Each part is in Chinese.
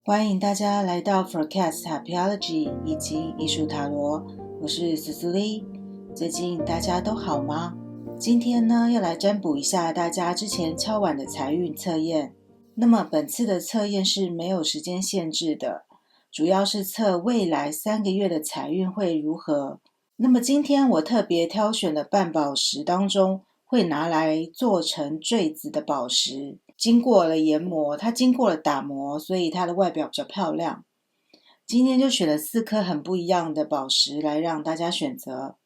欢迎大家来到 Forecast Happyology 以及艺术塔罗，我是 Cecily。最近大家都好吗？今天呢，要来占卜一下大家之前敲碗的财运测验。那么本次的测验是没有时间限制的，主要是测未来3个月的财运会如何。那么今天我特别挑选的半宝石当中，会拿来做成坠子的宝石。经过了研磨，它经过了打磨，所以它的外表比较漂亮。今天就选了4颗很不一样的宝石来让大家选择。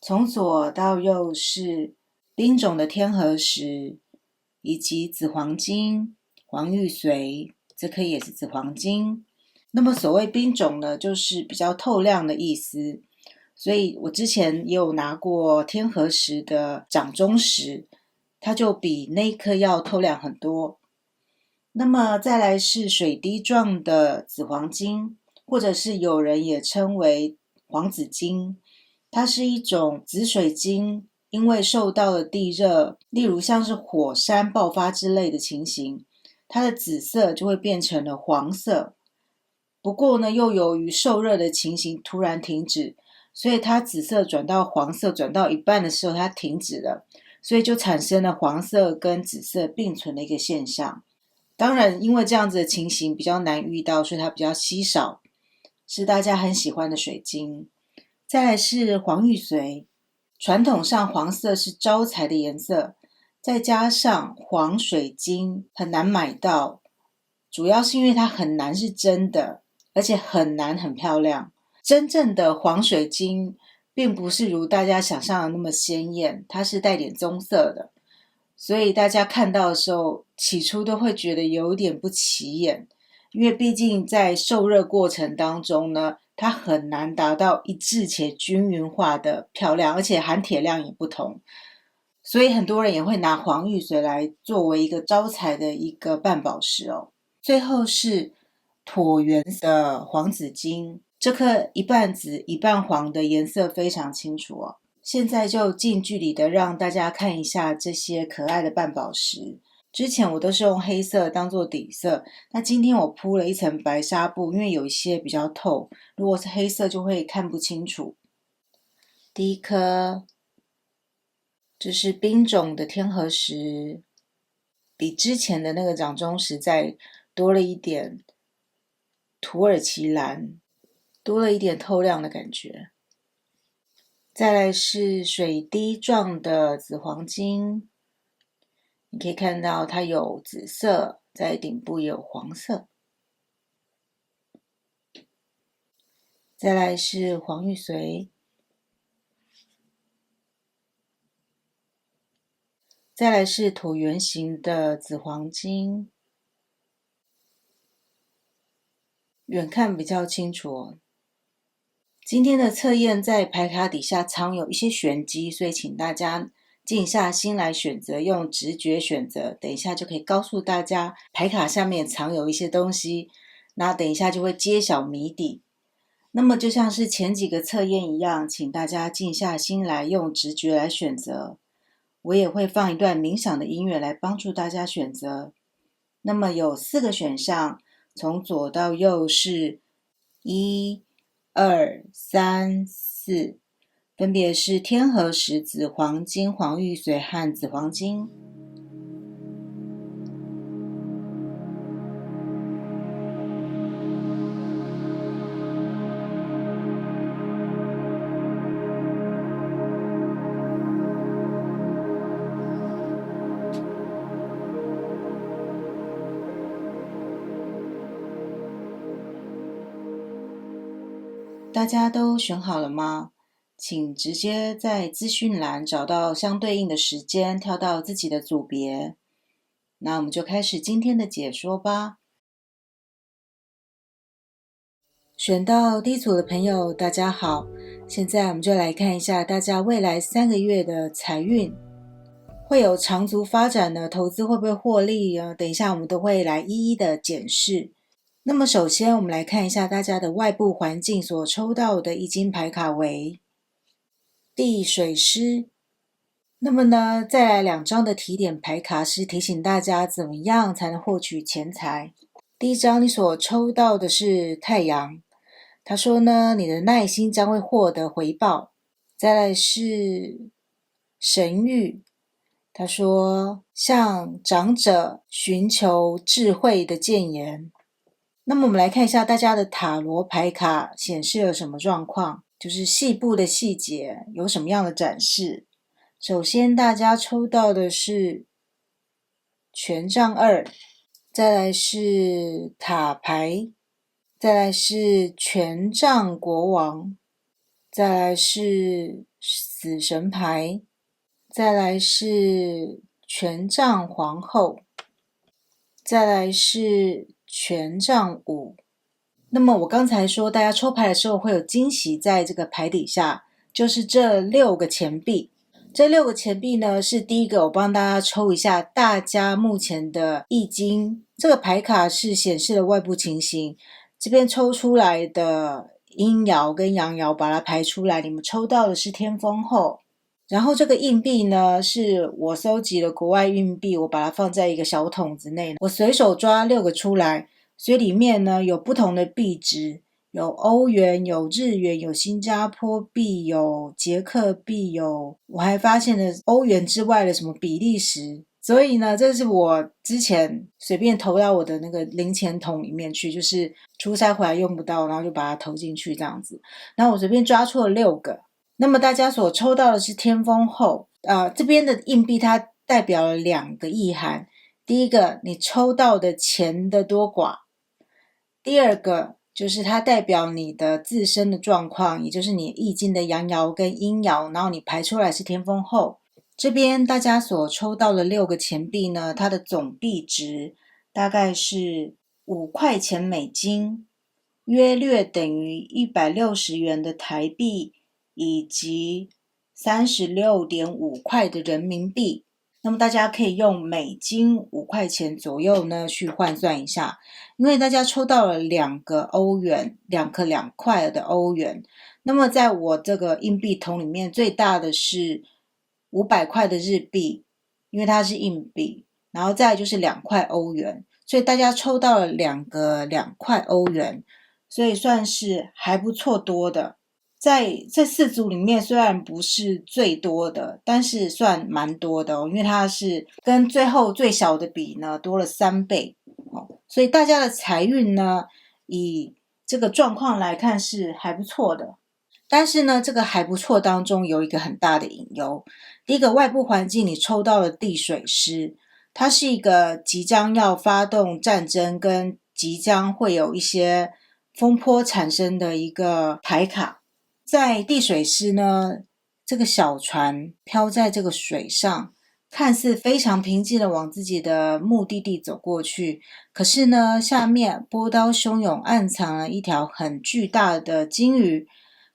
从左到右是冰种的天河石，以及紫黄金、黄玉髓，这颗也是紫黄金。那么所谓冰种呢，就是比较透亮的意思。所以我之前也有拿过天河石的掌中石，它就比那颗要透亮很多。那么再来是水滴状的紫黄金，或者是有人也称为黄紫金，它是一种紫水晶，因为受到了地热，例如像是火山爆发之类的情形，它的紫色就会变成了黄色。不过呢，又由于受热的情形突然停止，所以它紫色转到黄色，转到一半的时候它停止了，所以就产生了黄色跟紫色并存的一个现象。当然因为这样子的情形比较难遇到，所以它比较稀少，是大家很喜欢的水晶。再来是黄玉髓，传统上黄色是招财的颜色，再加上黄水晶很难买到，主要是因为它很难是真的，而且很难很漂亮。真正的黄水晶并不是如大家想象的那么鲜艳，它是带点棕色的，所以大家看到的时候起初都会觉得有点不起眼，因为毕竟在受热过程当中呢，它很难达到一致且均匀化的漂亮，而且含铁量也不同，所以很多人也会拿黄玉髓来作为一个招财的一个半宝石哦。最后是椭圆的黄紫晶，这颗一半紫一半黄的颜色非常清楚哦。现在就近距离的让大家看一下这些可爱的半宝石。之前我都是用黑色当做底色，那今天我铺了一层白纱布，因为有一些比较透，如果是黑色就会看不清楚。第一颗，这是冰种的天河石，比之前的那个掌中石再多了一点土耳其蓝，多了一点透亮的感觉。再来是水滴状的紫黄金，你可以看到它有紫色，在顶部也有黄色。再来是黄玉髓，再来是椭圆形的紫黄金，远看比较清楚哦。今天的测验在牌卡底下藏有一些玄机，所以请大家静下心来选择，用直觉选择。等一下就可以告诉大家牌卡下面藏有一些东西，那等一下就会揭晓谜底。那么就像是前几个测验一样，请大家静下心来，用直觉来选择。我也会放一段冥想的音乐来帮助大家选择。那么有4个选项，从左到右是1、2、3、4，分别是天河石、紫黄金、黄玉髓和紫黄金。大家都选好了吗？请直接在资讯栏找到相对应的时间，跳到自己的组别。那我们就开始今天的解说吧。选到第一组的朋友，大家好。现在我们就来看一下大家未来3个月的财运，会有长足发展呢？投资会不会获利呢？等一下我们都会来一一的检视。那么首先我们来看一下大家的外部环境所抽到的易经牌卡为地水师。那么呢，再来2张的提点牌卡是提醒大家怎么样才能获取钱财。第一张你所抽到的是太阳，他说呢，你的耐心将会获得回报。再来是神谕，他说向长者寻求智慧的谏言。那么我们来看一下大家的塔罗牌卡显示了什么状况，就是细部的细节有什么样的展示。首先大家抽到的是权杖2，再来是塔牌，再来是权杖国王，再来是死神牌，再来是权杖皇后，再来是权杖5。那么我刚才说大家抽牌的时候会有惊喜在这个牌底下，就是这6个钱币。这6个钱币呢，是第一个我帮大家抽一下大家目前的易经。这个牌卡是显示了外部情形，这边抽出来的阴爻跟阳爻把它排出来，你们抽到的是天风后。然后这个硬币呢，是我搜集了国外硬币，我把它放在一个小桶子内，我随手抓6个出来，所以里面呢有不同的币值，有欧元，有日元，有新加坡币，有捷克币，我还发现了欧元之外的什么比利时。所以呢，这是我之前随便投到我的那个零钱桶里面去，就是出差回来用不到，然后就把它投进去这样子。然后我随便抓出了6个。那么大家所抽到的是天风后，这边的硬币它代表了2个意涵。第一个，你抽到的钱的多寡；第二个，就是它代表你的自身的状况，也就是你易经的阳爻跟阴爻，然后你排出来是天风后。这边大家所抽到的6个钱币呢，它的总币值大概是5块钱美金，约略等于160元的台币，以及36.5块的人民币。那么大家可以用美金5块钱左右呢去换算一下，因为大家抽到了2个欧元，2个2块的欧元。那么在我这个硬币桶里面最大的是500块的日币，因为它是硬币，然后再来就是2块欧元，所以大家抽到了2个2块欧元，所以算是还不错多的。在这4组里面虽然不是最多的，但是算蛮多的哦，因为它是跟最后最小的比呢多了3倍，所以大家的财运呢以这个状况来看是还不错的。但是呢，这个还不错当中有一个很大的隐忧。第一个，外部环境你抽到了地水师，它是一个即将要发动战争跟即将会有一些风波产生的一个牌卡。在地水师呢，这个小船飘在这个水上，看似非常平静的往自己的目的地走过去，可是呢，下面波涛汹涌，暗藏了一条很巨大的鲸鱼，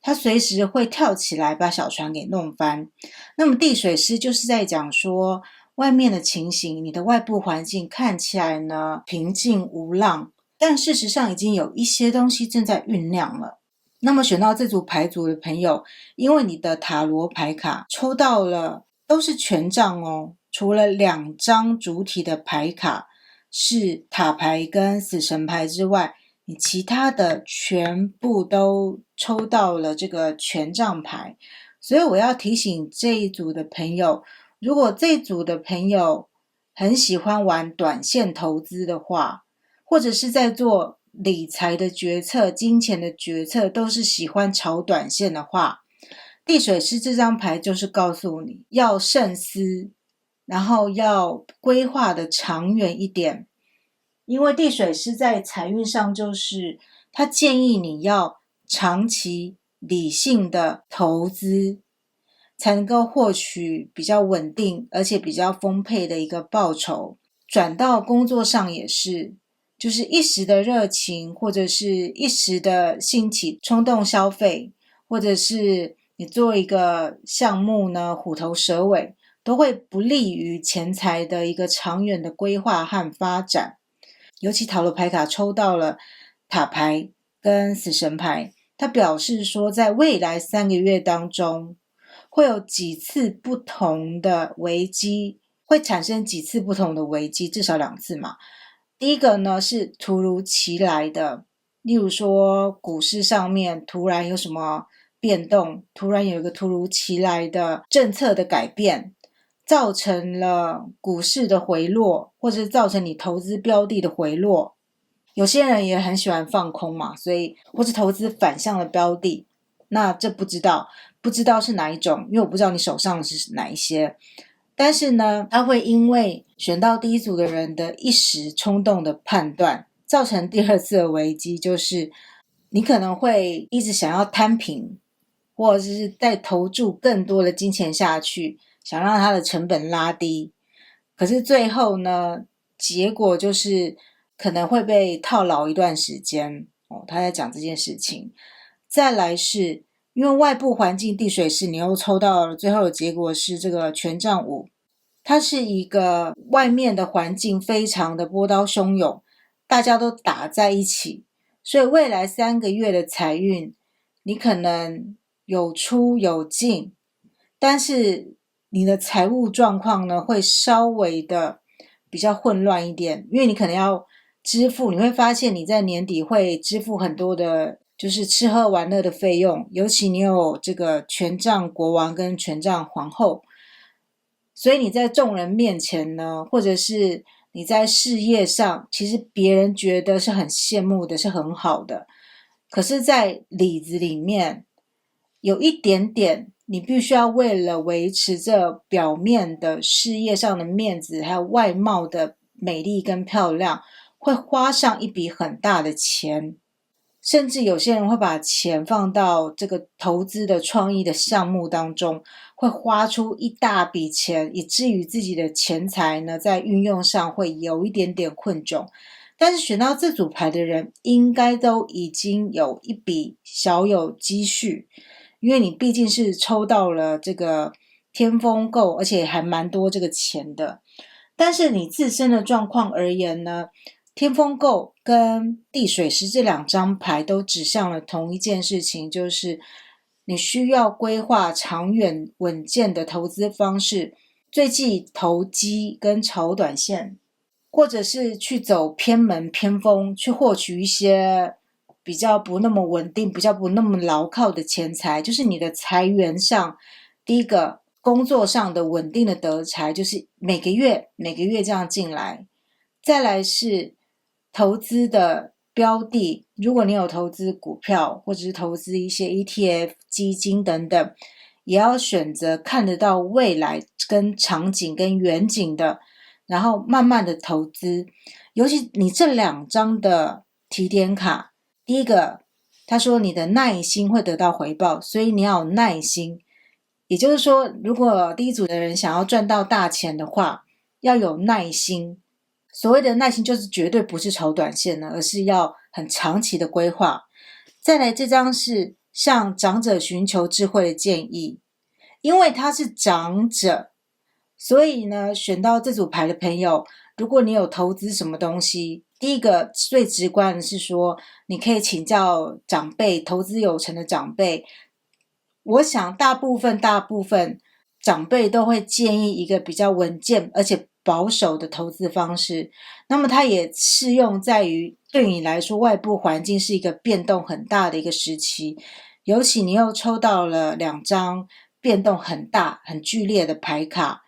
它随时会跳起来把小船给弄翻。那么地水师就是在讲说，外面的情形，你的外部环境看起来呢平静无浪，但事实上已经有一些东西正在酝酿了。那么选到这组牌组的朋友，因为你的塔罗牌卡抽到了都是权杖哦，除了2张主体的牌卡是塔牌跟死神牌之外，你其他的全部都抽到了这个权杖牌。所以我要提醒这一组的朋友，如果这一组的朋友很喜欢玩短线投资的话，或者是在做理财的决策、金钱的决策都是喜欢炒短线的话，地水师这张牌就是告诉你要慎思，然后要规划的长远一点。因为地水师在财运上就是他建议你要长期理性的投资，才能够获取比较稳定而且比较丰沛的一个报酬。转到工作上也是，就是一时的热情，或者是一时的兴起冲动消费，或者是你做一个项目呢虎头蛇尾，都会不利于钱财的一个长远的规划和发展。尤其塔罗牌卡抽到了塔牌跟死神牌，它表示说在未来3个月当中会有几次不同的危机，会产生几次不同的危机，至少2次嘛。第一个呢是突如其来的，例如说股市上面突然有什么变动，突然有一个突如其来的政策的改变，造成了股市的回落，或者是造成你投资标的的回落。有些人也很喜欢放空嘛，所以或是投资反向的标的，那这不知道是哪一种，因为我不知道你手上是哪一些。但是呢，它会因为选到第一组的人的一时冲动的判断，造成第二次的危机，就是你可能会一直想要摊平，或者是再投注更多的金钱下去，想让它的成本拉低。可是最后呢，结果就是可能会被套牢一段时间。他在讲这件事情。再来是因为外部环境地水是你又抽到了，最后的结果是这个权杖五，它是一个外面的环境非常的波涛汹涌，大家都打在一起，所以未来3个月的财运你可能有出有进，但是你的财务状况呢会稍微的比较混乱一点，因为你可能要支付，你会发现你在年底会支付很多的就是吃喝玩乐的费用，尤其你有这个权杖国王跟权杖皇后，所以你在众人面前呢，或者是你在事业上，其实别人觉得是很羡慕的，是很好的，可是在里子里面有一点点你必须要为了维持这表面的事业上的面子，还有外貌的美丽跟漂亮，会花上一笔很大的钱，甚至有些人会把钱放到这个投资的创意的项目当中，会花出一大笔钱，以至于自己的钱财呢在运用上会有一点点困窘。但是选到这组牌的人应该都已经有一笔小有积蓄，因为你毕竟是抽到了这个天风够，而且还蛮多这个钱的。但是你自身的状况而言呢，天风够跟地水石这2张牌都指向了同一件事情，就是你需要规划长远稳健的投资方式，最忌投机跟炒短线，或者是去走偏门偏锋，去获取一些比较不那么稳定，比较不那么牢靠的钱财，就是你的财源上，第一个工作上的稳定的得财，就是每个月这样进来。再来是投资的标的，如果你有投资股票，或者是投资一些 ETF 基金等等，也要选择看得到未来跟场景跟远景的，然后慢慢的投资。尤其你这2张的提点卡，第一个他说你的耐心会得到回报，所以你要有耐心。也就是说，如果第一组的人想要赚到大钱的话，要有耐心。所谓的耐心就是绝对不是炒短线的，而是要很长期的规划。再来这张是向长者寻求智慧的建议，因为他是长者，所以呢选到这组牌的朋友，如果你有投资什么东西，第一个最直观的是说你可以请教长辈，投资有成的长辈。我想大部分长辈都会建议一个比较稳健而且保守的投资方式，那么它也适用在于对你来说外部环境是一个变动很大的一个时期，尤其你又抽到了2张变动很大很剧烈的牌卡，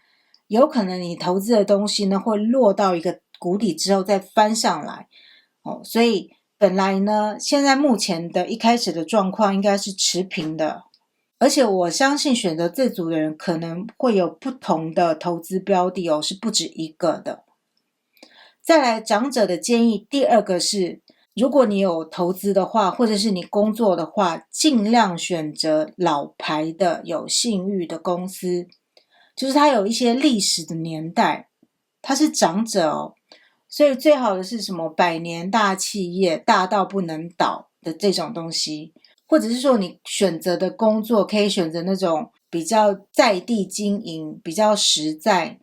有可能你投资的东西呢会落到一个谷底之后再翻上来。所以本来呢现在目前的一开始的状况应该是持平的，而且我相信选择这组的人可能会有不同的投资标的是不止一个的。再来长者的建议，第2个是如果你有投资的话，或者是你工作的话，尽量选择老牌的有信誉的公司，就是它有一些历史的年代，它是长者所以最好的是什么100年大企业，大到不能倒的这种东西，或者是说你选择的工作可以选择那种比较在地经营，比较实在，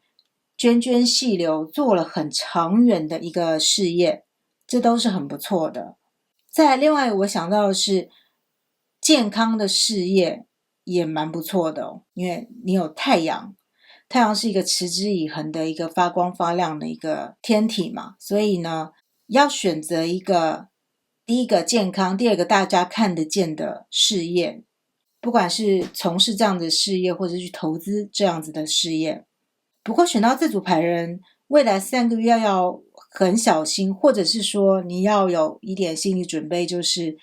涓涓细流，做了很长远的一个事业，这都是很不错的。再来另外我想到的是健康的事业也蛮不错的因为你有太阳，太阳是一个持之以恒的一个发光发亮的一个天体嘛，所以呢，要选择一个第一个健康，第二个大家看得见的事业，不管是从事这样的事业，或者去投资这样子的事业。不过选到这组牌人，未来3个月要很小心，或者是说你要有一点心理准备，就是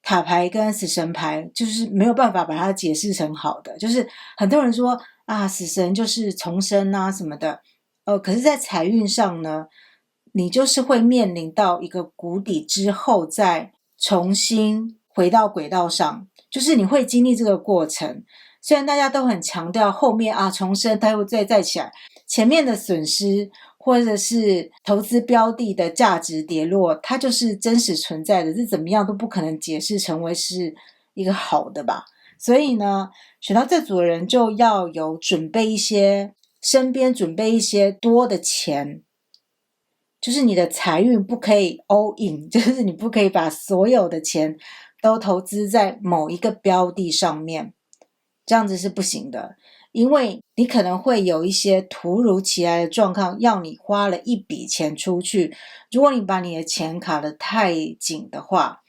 塔牌跟死神牌就是没有办法把它解释成好的，就是很多人说啊，死神就是重生啊什么的，可是在财运上呢，你就是会面临到一个谷底之后再重新回到轨道上，就是你会经历这个过程。虽然大家都很强调后面啊重生它会再起来，前面的损失或者是投资标的的价值跌落，它就是真实存在的，是怎么样都不可能解释成为是一个好的吧。所以呢，选到这组的人就要有准备一些，身边准备一些多的钱，就是你的财运不可以 all in， 就是你不可以把所有的钱都投资在某一个标的上面，这样子是不行的，因为你可能会有一些突如其来的状况，要你花了一笔钱出去。如果你把你的钱卡得太紧的话，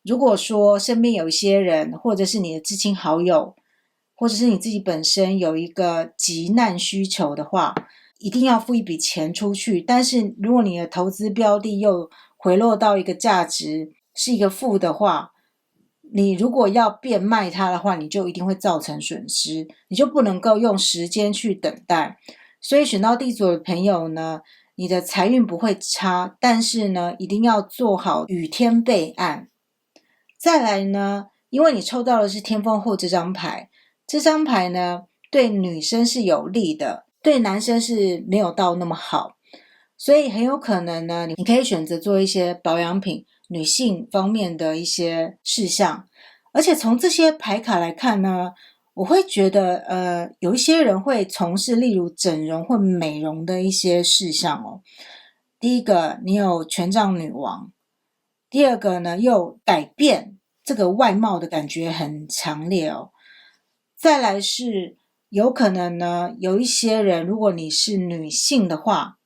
如果说身边有一些人，或者是你的至亲好友，或者是你自己本身有一个急难需求的话，一定要付一笔钱出去。但是如果你的投资标的又回落到一个价值是一个负的话，你如果要变卖它的话，你就一定会造成损失，你就不能够用时间去等待。所以选到第一组的朋友呢，你的财运不会差，但是呢，一定要做好雨天备案。再来呢，因为你抽到的是天风后这张牌，这张牌呢对女生是有利的，对男生是没有到那么好，所以很有可能呢，你可以选择做一些保养品，女性方面的一些事项。而且从这些牌卡来看呢，我会觉得有一些人会从事例如整容或美容的一些事项哦。第一个，你有权杖女王；第二个呢，又改变这个外貌的感觉很强烈哦。再来是有可能呢，有一些人，如果你是女性的话，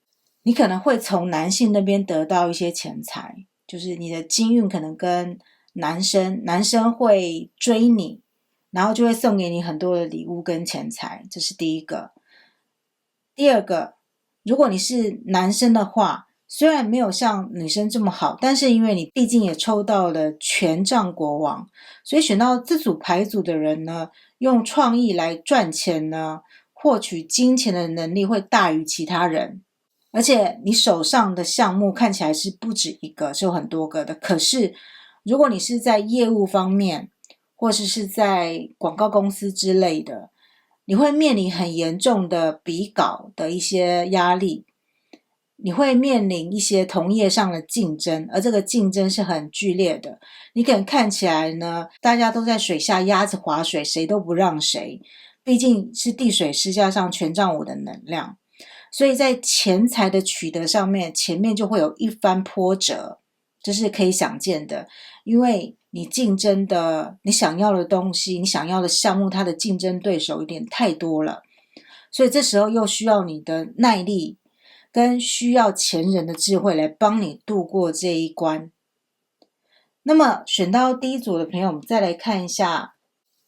你可能会从男性那边得到一些钱财，就是你的金运可能跟男生会追你，然后就会送给你很多的礼物跟钱财，这是第一个。第二个，如果你是男生的话，虽然没有像女生这么好，但是因为你毕竟也抽到了权杖国王，所以选到这组牌组的人呢，用创意来赚钱呢，获取金钱的能力会大于其他人。而且你手上的项目看起来是不止一个，是有很多个的。可是如果你是在业务方面，或是在广告公司之类的，你会面临很严重的比稿的一些压力，你会面临一些同业上的竞争，而这个竞争是很剧烈的。你可能看起来呢，大家都在水下鸭子划水，谁都不让谁，毕竟是地水师加上权杖五的能量。所以在钱财的取得上面，前面就会有一番波折，这是可以想见的。因为你竞争的，你想要的东西，你想要的项目，它的竞争对手有点太多了，所以这时候又需要你的耐力，跟需要前人的智慧来帮你度过这一关。那么选到第一组的朋友，我们再来看一下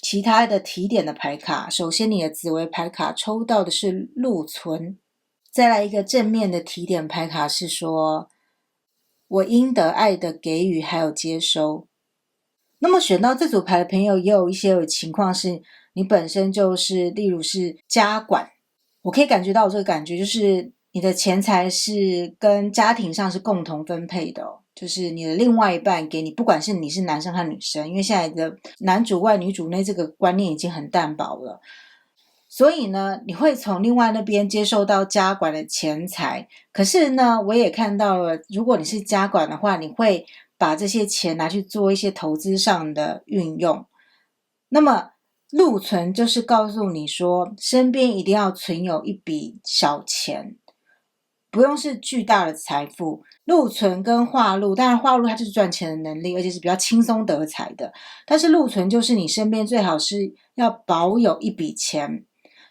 其他的提点的牌卡。首先你的紫微牌卡抽到的是禄存，再来一个正面的提点牌卡是说，我应得爱的给予还有接收。那么选到这组牌的朋友，也有一些情况是你本身就是例如是家管，我可以感觉到这个感觉，就是你的钱财是跟家庭上是共同分配的哦，就是你的另外一半给你，不管是你是男生和女生，因为现在的男主外女主内这个观念已经很淡薄了，所以呢，你会从另外那边接受到家管的钱财。可是呢，我也看到了，如果你是家管的话，你会把这些钱拿去做一些投资上的运用。那么禄存就是告诉你说，身边一定要存有一笔小钱，不用是巨大的财富。禄存跟化禄，当然化禄它就是赚钱的能力，而且是比较轻松得财的。但是禄存就是你身边最好是要保有一笔钱，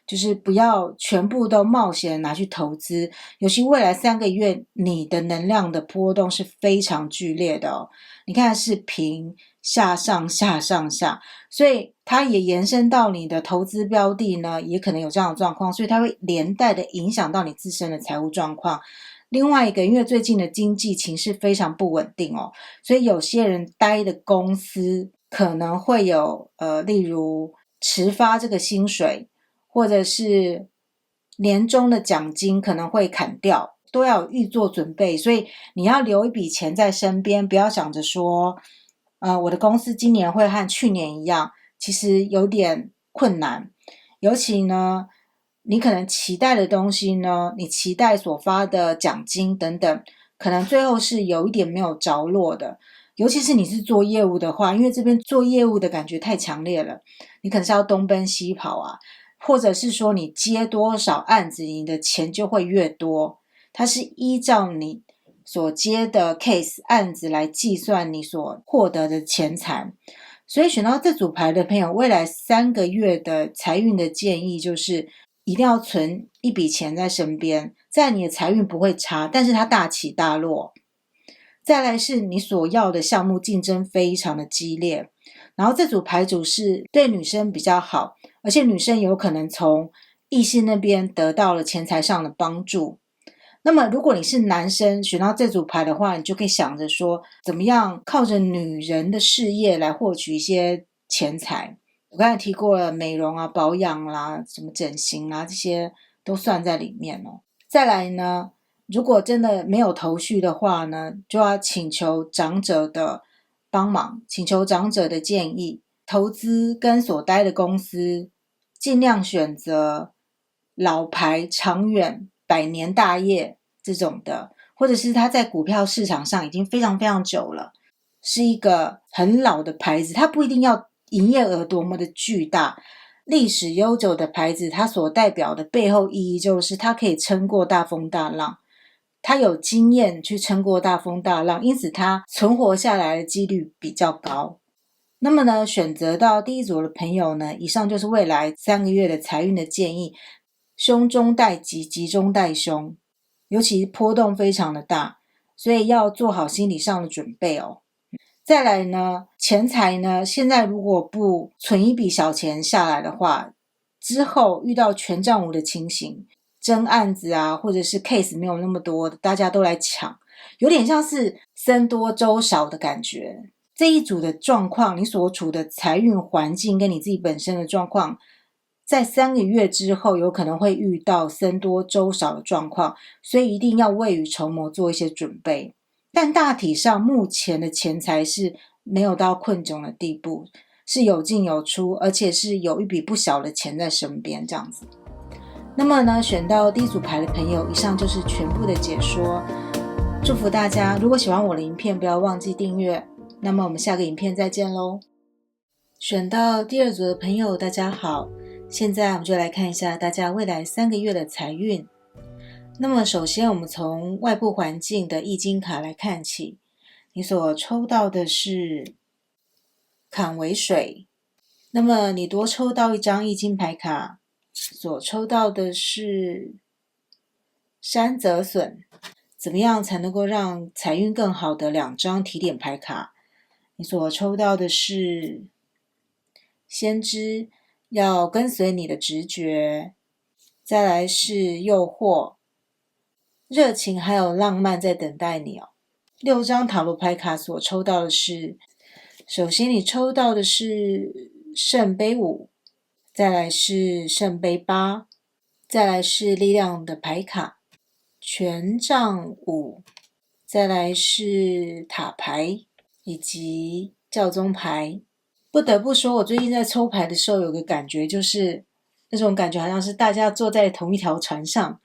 就是不要全部都冒险拿去投资，尤其未来3个月你的能量的波动是非常剧烈的哦。你看是平下上下上下，所以它也延伸到你的投资标的呢，也可能有这样的状况，所以它会连带的影响到你自身的财务状况。另外一个，因为最近的经济情势非常不稳定哦，所以有些人待的公司可能会有例如迟发这个薪水，或者是年终的奖金可能会砍掉，都要预做准备。所以你要留一笔钱在身边，不要想着说我的公司今年会和去年一样，其实有点困难。尤其呢你可能期待的东西呢，你期待所发的奖金等等，可能最后是有一点没有着落的。尤其是你是做业务的话，因为这边做业务的感觉太强烈了，你可能是要东奔西跑啊，或者是说你接多少案子，你的钱就会越多。它是依照你所接的 case 案子来计算你所获得的钱财。所以选到这组牌的朋友，未来3个月的财运的建议就是一定要存一笔钱在身边，在你的财运不会差，但是它大起大落。再来是你所要的项目竞争非常的激烈，然后这组牌组是对女生比较好，而且女生有可能从异性那边得到了钱财上的帮助。那么如果你是男生选到这组牌的话，你就可以想着说怎么样靠着女人的事业来获取一些钱财。我刚才提过了美容啊、保养啦、什么整形啦，这些都算在里面哦。再来呢，如果真的没有头绪的话呢，就要请求长者的帮忙，请求长者的建议。投资跟所待的公司尽量选择老牌、长远、百年大业这种的，或者是它在股票市场上已经非常非常久了，是一个很老的牌子，它不一定要营业额多么的巨大，历史悠久的牌子，它所代表的背后意义就是它可以撑过大风大浪，它有经验去撑过大风大浪，因此它存活下来的几率比较高。那么呢，选择到第一组的朋友呢，以上就是未来3个月的财运的建议。凶中带吉，吉中带凶，尤其波动非常的大，所以要做好心理上的准备哦。再来呢，钱财呢，现在如果不存一笔小钱下来的话，之后遇到权杖五的情形，争案子啊，或者是 case 没有那么多，大家都来抢，有点像是僧多粥少的感觉。这一组的状况，你所处的财运环境跟你自己本身的状况，在3个月之后有可能会遇到僧多粥少的状况，所以一定要未雨绸缪，做一些准备。但大体上目前的钱财是没有到困窘的地步，是有进有出，而且是有一笔不小的钱在身边这样子。那么呢，选到第一组牌的朋友，以上就是全部的解说。祝福大家，如果喜欢我的影片，不要忘记订阅。那么我们下个影片再见咯。选到第二组的朋友，大家好，现在我们就来看一下大家未来3个月的财运。那么首先我们从外部环境的易经卡来看起，你所抽到的是坎为水，那么你多抽到一张易经牌卡，所抽到的是山泽损。怎么样才能够让财运更好的2张提点牌卡，你所抽到的是先知，要跟随你的直觉，再来是诱惑，热情还有浪漫在等待你哦。6张塔罗牌卡所抽到的是，首先你抽到的是圣杯5，再来是圣杯8，再来是力量的牌卡权杖5，再来是塔牌以及教宗牌。不得不说，我最近在抽牌的时候有个感觉，就是那种感觉好像是大家坐在同一条船上，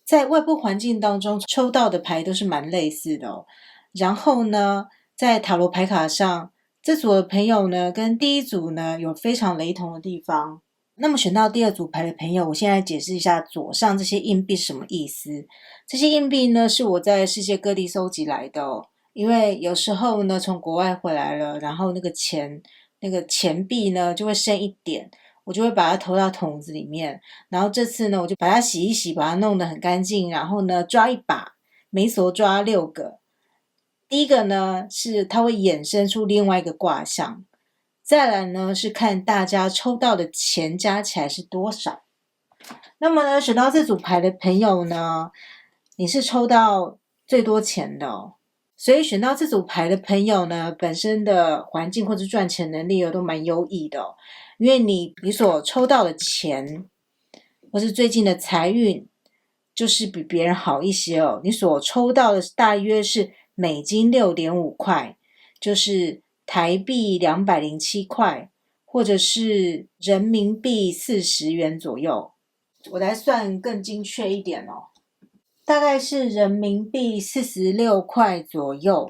在外部环境当中抽到的牌都是蛮类似的哦。然后呢，在塔罗牌卡上，这组的朋友呢跟第一组呢有非常雷同的地方。那么选到第2组牌的朋友，我现在解释一下左上这些硬币是什么意思。这些硬币呢是我在世界各地收集来的哦，因为有时候呢从国外回来了，然后那个钱币呢就会剩一点，我就会把它投到桶子里面，然后这次呢，我就把它洗一洗，把它弄得很干净，然后呢，抓一把，每手抓6个。第一个呢，是它会衍生出另外一个卦象，再来呢，是看大家抽到的钱加起来是多少。那么呢，选到这组牌的朋友呢，你是抽到最多钱的哦。所以选到这组牌的朋友呢，本身的环境或者赚钱能力都蛮优异的哦，因为你所抽到的钱，或是最近的财运，就是比别人好一些哦。你所抽到的大约是美金6.5块，就是台币207块，或者是人民币40元左右。我来算更精确一点哦。大概是人民币46块左右，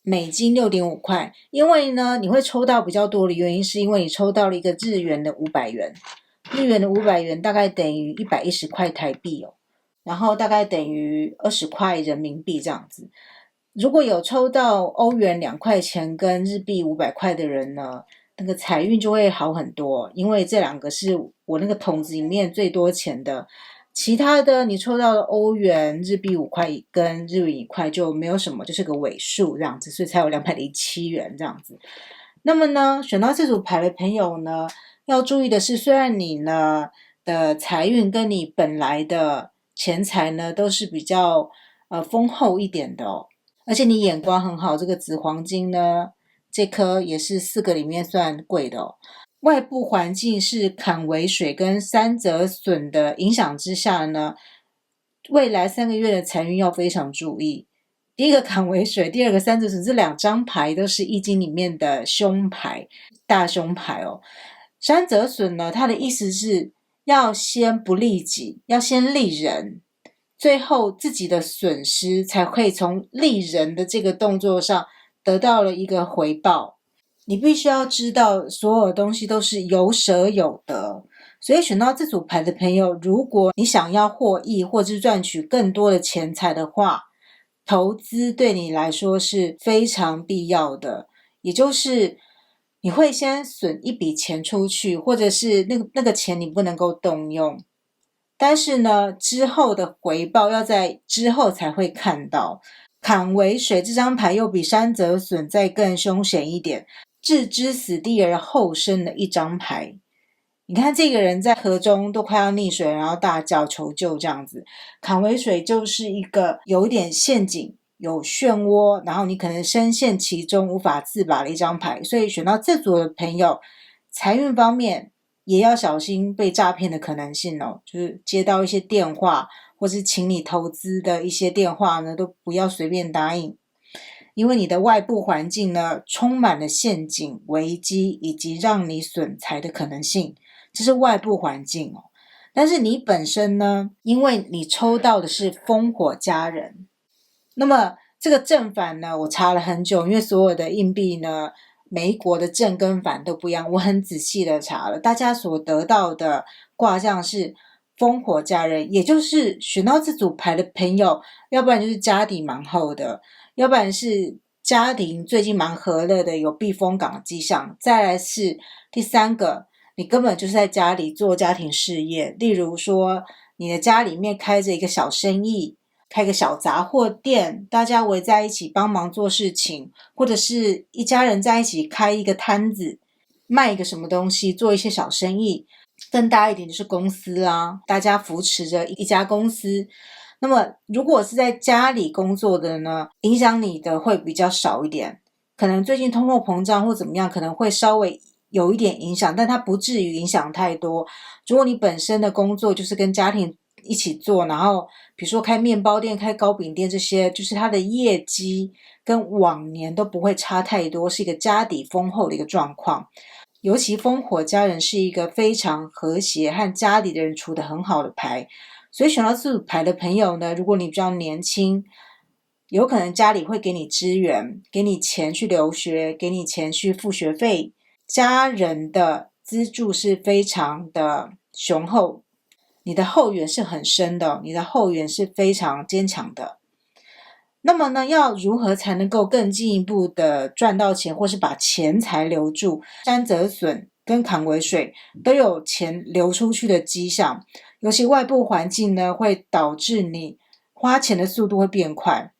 美金6.5块。因为呢，你会抽到比较多的原因，是因为你抽到了一个日元的500元，日元的500元大概等于110块台币哦，然后大概等于20块人民币这样子。如果有抽到欧元2块钱跟日币500块的人呢，那个财运就会好很多，因为这两个是我那个桶子里面最多钱的。其他的你抽到的欧元、日币5块跟日元1块就没有什么，就是个尾数这样子，所以才有207元这样子。那么呢，选到这组牌的朋友呢，要注意的是，虽然你呢的财运跟你本来的钱财呢都是比较丰厚一点的哦，而且你眼光很好，这个紫黄金呢，这颗也是4个里面算贵的哦。外部环境是坎为水跟三折损的影响之下呢，未来3个月的财运要非常注意。第一个坎为水，第二个三折损，这2张牌都是易经里面的凶牌，大凶牌哦。三折损呢，它的意思是要先不利己，要先利人，最后自己的损失才可以从利人的这个动作上得到了一个回报。你必须要知道所有东西都是有舍有得，所以选到这组牌的朋友，如果你想要获益或是赚取更多的钱财的话，投资对你来说是非常必要的，也就是你会先损一笔钱出去，或者是那个钱你不能够动用，但是呢，之后的回报要在之后才会看到。坎为水这张牌又比山泽损再更凶险一点，置之死地而后生的一张牌。你看这个人在河中都快要溺水，然后大叫求救这样子。坎为水就是一个有一点陷阱，有漩涡，然后你可能深陷其中无法自拔的一张牌。所以选到这组的朋友，财运方面也要小心被诈骗的可能性哦，就是接到一些电话或是请你投资的一些电话呢，都不要随便答应。因为你的外部环境呢，充满了陷阱、危机以及让你损财的可能性，这是外部环境哦。但是你本身呢，因为你抽到的是烽火家人，那么这个正反呢，我查了很久，因为所有的硬币呢，每一国的正跟反都不一样，我很仔细的查了，大家所得到的卦象是烽火家人，也就是选到这组牌的朋友，要不然就是家底蛮厚的，要不然是家庭最近蛮和乐的，有避风港的迹象。再来是第3个，你根本就是在家里做家庭事业，例如说你的家里面开着一个小生意，开个小杂货店，大家围在一起帮忙做事情，或者是一家人在一起开一个摊子，卖一个什么东西，做一些小生意。更大一点就是公司啦，大家扶持着一家公司。那么如果是在家里工作的呢，影响你的会比较少一点，可能最近通货膨胀或怎么样，可能会稍微有一点影响，但它不至于影响太多。如果你本身的工作就是跟家庭一起做，然后比如说开面包店、开糕饼店，这些就是它的业绩跟往年都不会差太多，是一个家底丰厚的一个状况。尤其烽火家人是一个非常和谐和家里的人处得很好的牌，所以选到这组牌的朋友呢，如果你比较年轻，有可能家里会给你资源，给你钱去留学，给你钱去付学费，家人的资助是非常的雄厚，你的后援是很深的，你的后援是非常坚强的。那么呢，要如何才能够更进一步的赚到钱，或是把钱财留住？山泽损跟坎为水都有钱流出去的迹象，尤其外部环境呢会导致你花钱的速度会变快，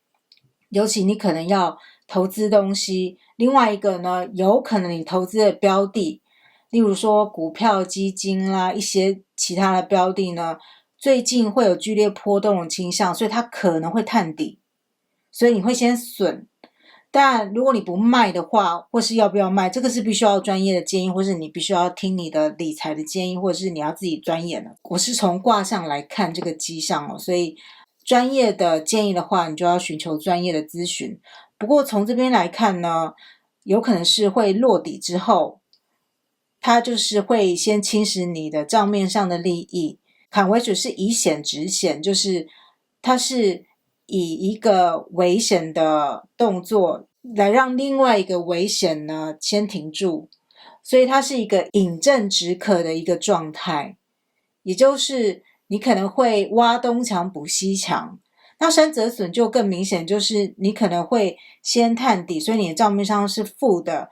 尤其你可能要投资东西，另外一个呢有可能你投资的标的，例如说股票基金啦，一些其他的标的呢最近会有剧烈波动的倾向，所以它可能会探底，所以你会先损。但如果你不卖的话，或是要不要卖，这个是必须要专业的建议，或是你必须要听你的理财的建议，或者是你要自己钻研的。我是从卦象来看这个迹象哦，所以专业的建议的话，你就要寻求专业的咨询。不过从这边来看呢，有可能是会落底之后，它就是会先侵蚀你的账面上的利益。坎为水是以险止险，就是它是以一个危险的动作来让另外一个危险呢先停住，所以它是一个饮鸩止渴的一个状态，也就是你可能会挖东墙补西墙。那山泽损就更明显，就是你可能会先探底，所以你的账面上是负的，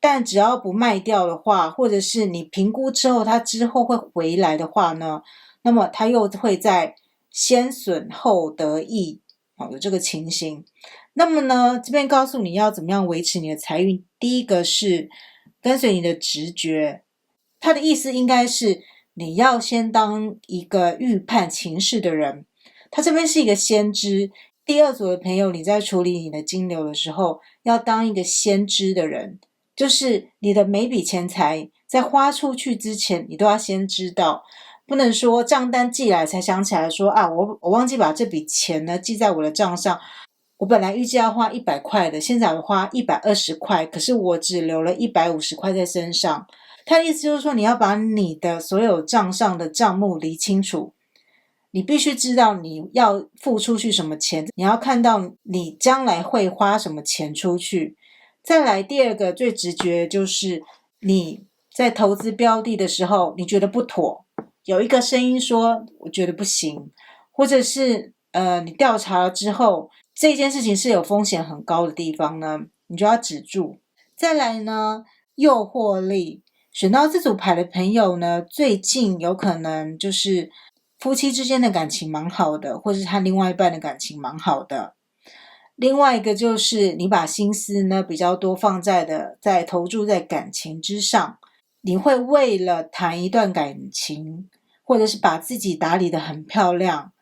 但只要不卖掉的话，或者是你评估之后它之后会回来的话呢，那么它又会在先损后得益，有这个情形。那么呢，这边告诉你要怎么样维持你的财运。第一个是跟随你的直觉，它的意思应该是你要先当一个预判情势的人，他这边是一个先知。第二组的朋友，你在处理你的金流的时候，要当一个先知的人，就是你的每笔钱财在花出去之前，你都要先知道，不能说账单寄来才想起来说啊，我忘记把这笔钱呢记在我的账上，我本来预计要花100块的，现在我花120块，可是我只留了150块在身上。他的意思就是说，你要把你的所有账上的账目理清楚，你必须知道你要付出去什么钱，你要看到你将来会花什么钱出去。再来第二个最直觉就是你在投资标的的时候，你觉得不妥，有一个声音说我觉得不行，或者是你调查了之后，这件事情是有风险很高的地方呢，你就要止住。再来呢，诱惑力，选到这组牌的朋友呢，最近有可能就是夫妻之间的感情蛮好的，或是他另外一半的感情蛮好的。另外一个就是你把心思呢比较多放在投注在感情之上，你会为了谈一段感情，或者是把自己打理得很漂亮，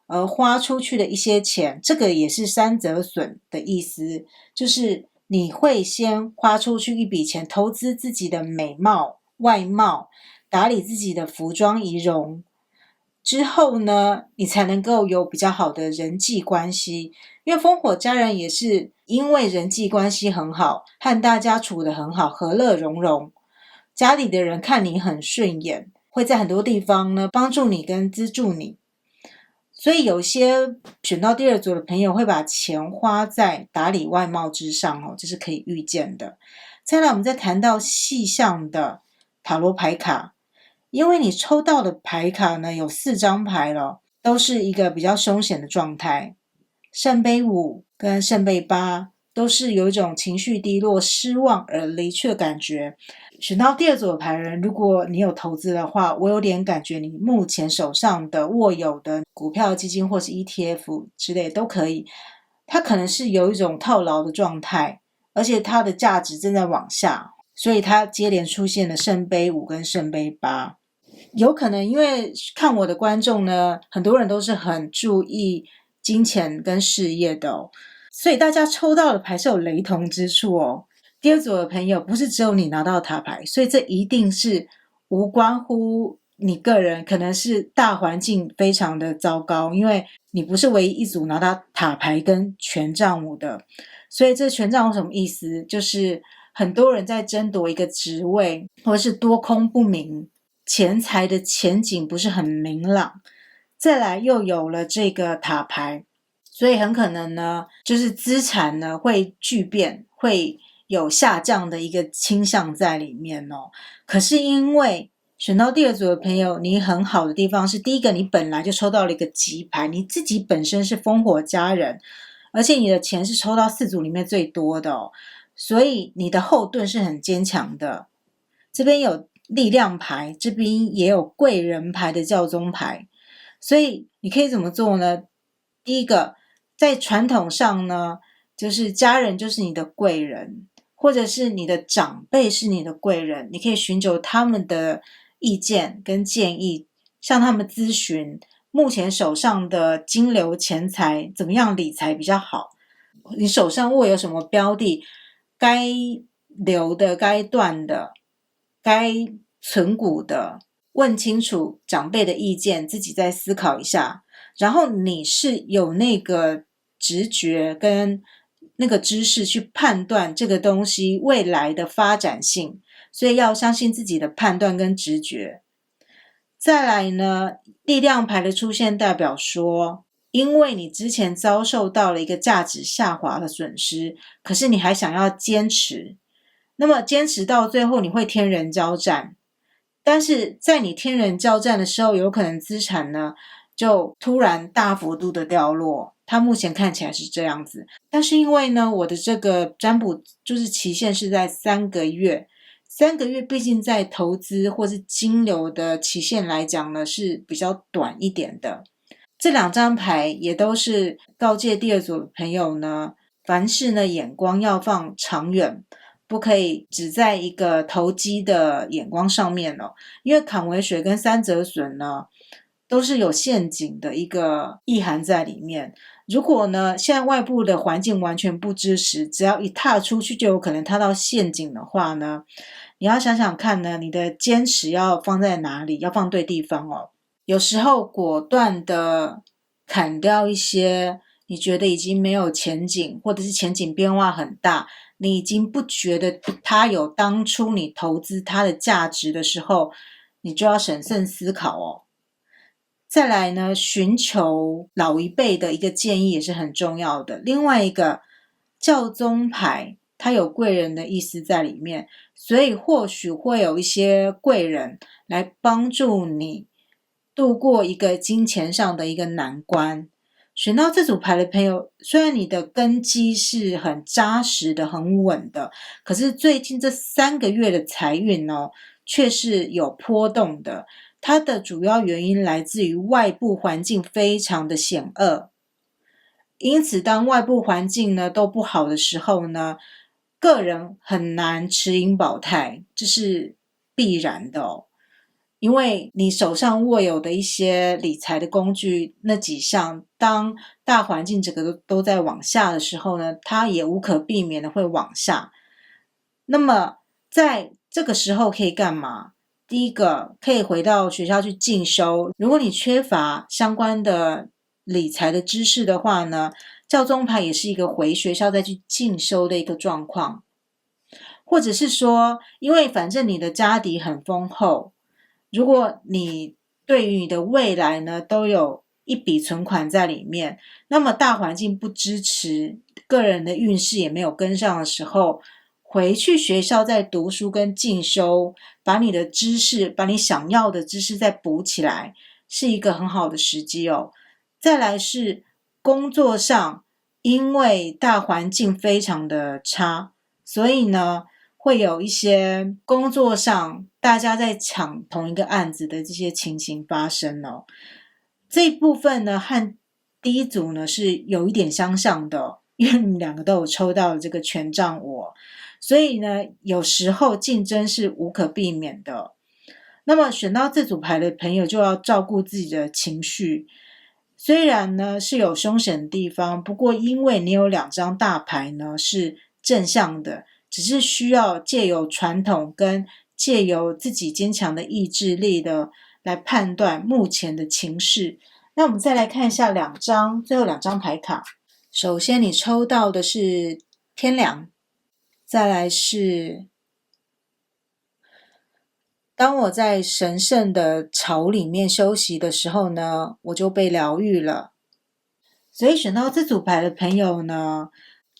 而花出去的一些钱，这个也是山泽损的意思，就是你会先花出去一笔钱，投资自己的美貌、外貌，打理自己的服装仪容，之后呢，你才能够有比较好的人际关系。因为烽火家人也是因为人际关系很好，和大家处得很好，和乐融融，家里的人看你很顺眼，会在很多地方呢帮助你跟资助你。所以有些选到第二组的朋友会把钱花在打理外貌之上哦，这是可以预见的。再来我们再谈到细项的塔罗牌卡，因为你抽到的牌卡呢有4张牌了，都是一个比较凶险的状态。圣杯5跟圣杯8都是有一种情绪低落、失望而离去的感觉。选到第二组的牌人，如果你有投资的话，我有点感觉你目前手上的握有的股票基金或是 ETF 之类都可以，它可能是有一种套牢的状态，而且它的价值正在往下，所以它接连出现了圣杯5跟圣杯8。有可能因为看我的观众呢，很多人都是很注意金钱跟事业的哦，所以大家抽到的牌是有雷同之处哦。第二组的朋友不是只有你拿到塔牌，所以这一定是无关乎你个人，可能是大环境非常的糟糕，因为你不是唯一一组拿到塔牌跟权杖5的。所以这权杖5什么意思？就是很多人在争夺一个职位，或是多空不明，钱财的前景不是很明朗。再来又有了这个塔牌，所以很可能呢，就是资产呢会巨变，会有下降的一个倾向在里面哦。可是因为选到第二组的朋友，你很好的地方是，第一个你本来就抽到了一个吉牌，你自己本身是烽火家人，而且你的钱是抽到4组里面最多的哦，所以你的后盾是很坚强的。这边有力量牌，这边也有贵人牌的教宗牌。所以你可以怎么做呢？第一个，在传统上呢，就是家人就是你的贵人，或者是你的长辈是你的贵人，你可以寻求他们的意见跟建议，向他们咨询目前手上的金流钱财怎么样理财比较好，你手上握有什么标的，该留的该断的该存股的，问清楚长辈的意见，自己再思考一下。然后你是有那个直觉跟那个知识去判断这个东西未来的发展性，所以要相信自己的判断跟直觉。再来呢，力量牌的出现代表说，因为你之前遭受到了一个价值下滑的损失，可是你还想要坚持，那么坚持到最后你会天人交战，但是在你天人交战的时候，有可能资产呢就突然大幅度的掉落，它目前看起来是这样子。但是因为呢，我的这个占卜就是期限是在3个月，3个月毕竟在投资或是金流的期限来讲呢是比较短一点的。这2张牌也都是告诫第二组的朋友呢，凡事呢眼光要放长远，不可以只在一个投机的眼光上面哦，因为坎为水跟三折损呢都是有陷阱的一个意涵在里面。如果呢现在外部的环境完全不支持，只要一踏出去就有可能踏到陷阱的话呢，你要想想看呢，你的坚持要放在哪里，要放对地方哦。有时候果断的砍掉一些你觉得已经没有前景，或者是前景变化很大，你已经不觉得它有当初你投资它的价值的时候，你就要审慎思考哦。再来呢，寻求老一辈的一个建议也是很重要的。另外一个教宗牌，它有贵人的意思在里面，所以或许会有一些贵人来帮助你度过一个金钱上的一个难关。选到这组牌的朋友，虽然你的根基是很扎实的、很稳的，可是最近这3个月的财运哦，却是有波动的。它的主要原因来自于外部环境非常的险恶，因此当外部环境呢都不好的时候呢，个人很难持盈保泰，这是必然的哦。因为你手上握有的一些理财的工具那几项，当大环境整个都在往下的时候呢，它也无可避免的会往下。那么在这个时候可以干嘛？第一个，可以回到学校去进修。如果你缺乏相关的理财的知识的话呢，教宗牌也是一个回学校再去进修的一个状况。或者是说，因为反正你的家底很丰厚，如果你对于你的未来呢都有一笔存款在里面，那么大环境不支持，个人的运势也没有跟上的时候，回去学校再读书跟进修，把你的知识，把你想要的知识再补起来，是一个很好的时机哦。再来是工作上，因为大环境非常的差，所以呢会有一些工作上大家在抢同一个案子的这些情形发生哦。这一部分呢和第一组呢是有一点相像的哦，因为你们2个都有抽到这个权杖五哦，所以呢有时候竞争是无可避免的哦。那么选到这组牌的朋友就要照顾自己的情绪，虽然呢是有凶险的地方，不过因为你有2张大牌呢是正向的，只是需要借由传统跟借由自己坚强的意志力的来判断目前的情势。那我们再来看一下最后2张牌卡。首先你抽到的是天梁，再来是当我在神圣的巢里面休息的时候呢，我就被疗愈了。所以选到这组牌的朋友呢，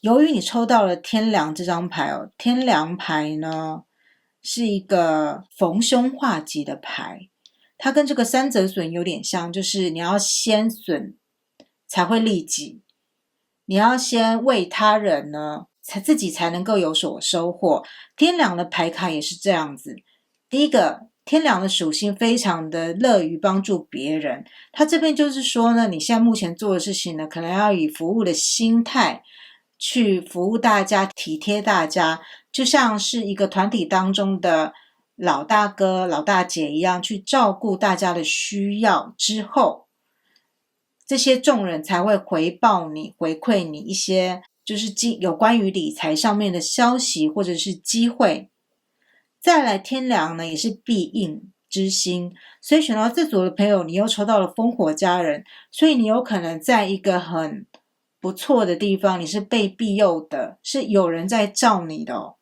由于你抽到了天梁这张牌哦，天梁牌呢是一个逢凶化吉的牌，它跟这个三折损有点像，就是你要先损才会利己，你要先为他人呢，自己才能够有所收获。天梁的牌卡也是这样子，第一个，天梁的属性非常的乐于帮助别人，他这边就是说呢，你现在目前做的事情呢，可能要以服务的心态去服务大家，体贴大家，就像是一个团体当中的老大哥、老大姐一样，去照顾大家的需要之后，这些众人才会回报你、回馈你一些就是有关于理财上面的消息或者是机会。再来天梁呢，也是必应之星，所以选到这组的朋友，你又抽到了烽火家人，所以你有可能在一个很不错的地方，你是被庇佑的，是有人在罩你的哦。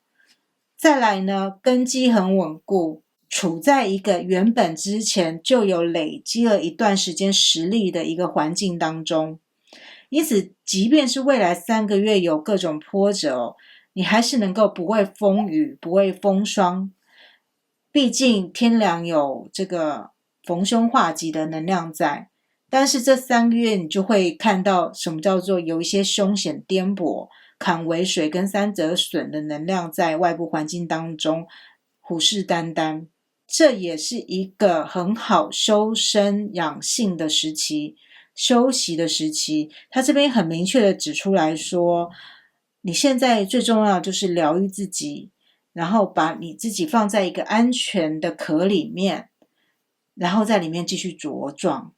再来呢，根基很稳固，处在一个原本之前就有累积了一段时间实力的一个环境当中，因此即便是未来3个月有各种波折哦，你还是能够不畏风雨，不畏风霜。毕竟天梁有这个逢凶化吉的能量在，但是这3个月你就会看到什么叫做有一些凶险颠簸、坎为水跟3折损的能量在外部环境当中虎视眈眈。这也是一个很好修身养性的时期，休息的时期。他这边很明确的指出来说，你现在最重要的就是疗愈自己，然后把你自己放在一个安全的壳里面，然后在里面继续茁壮。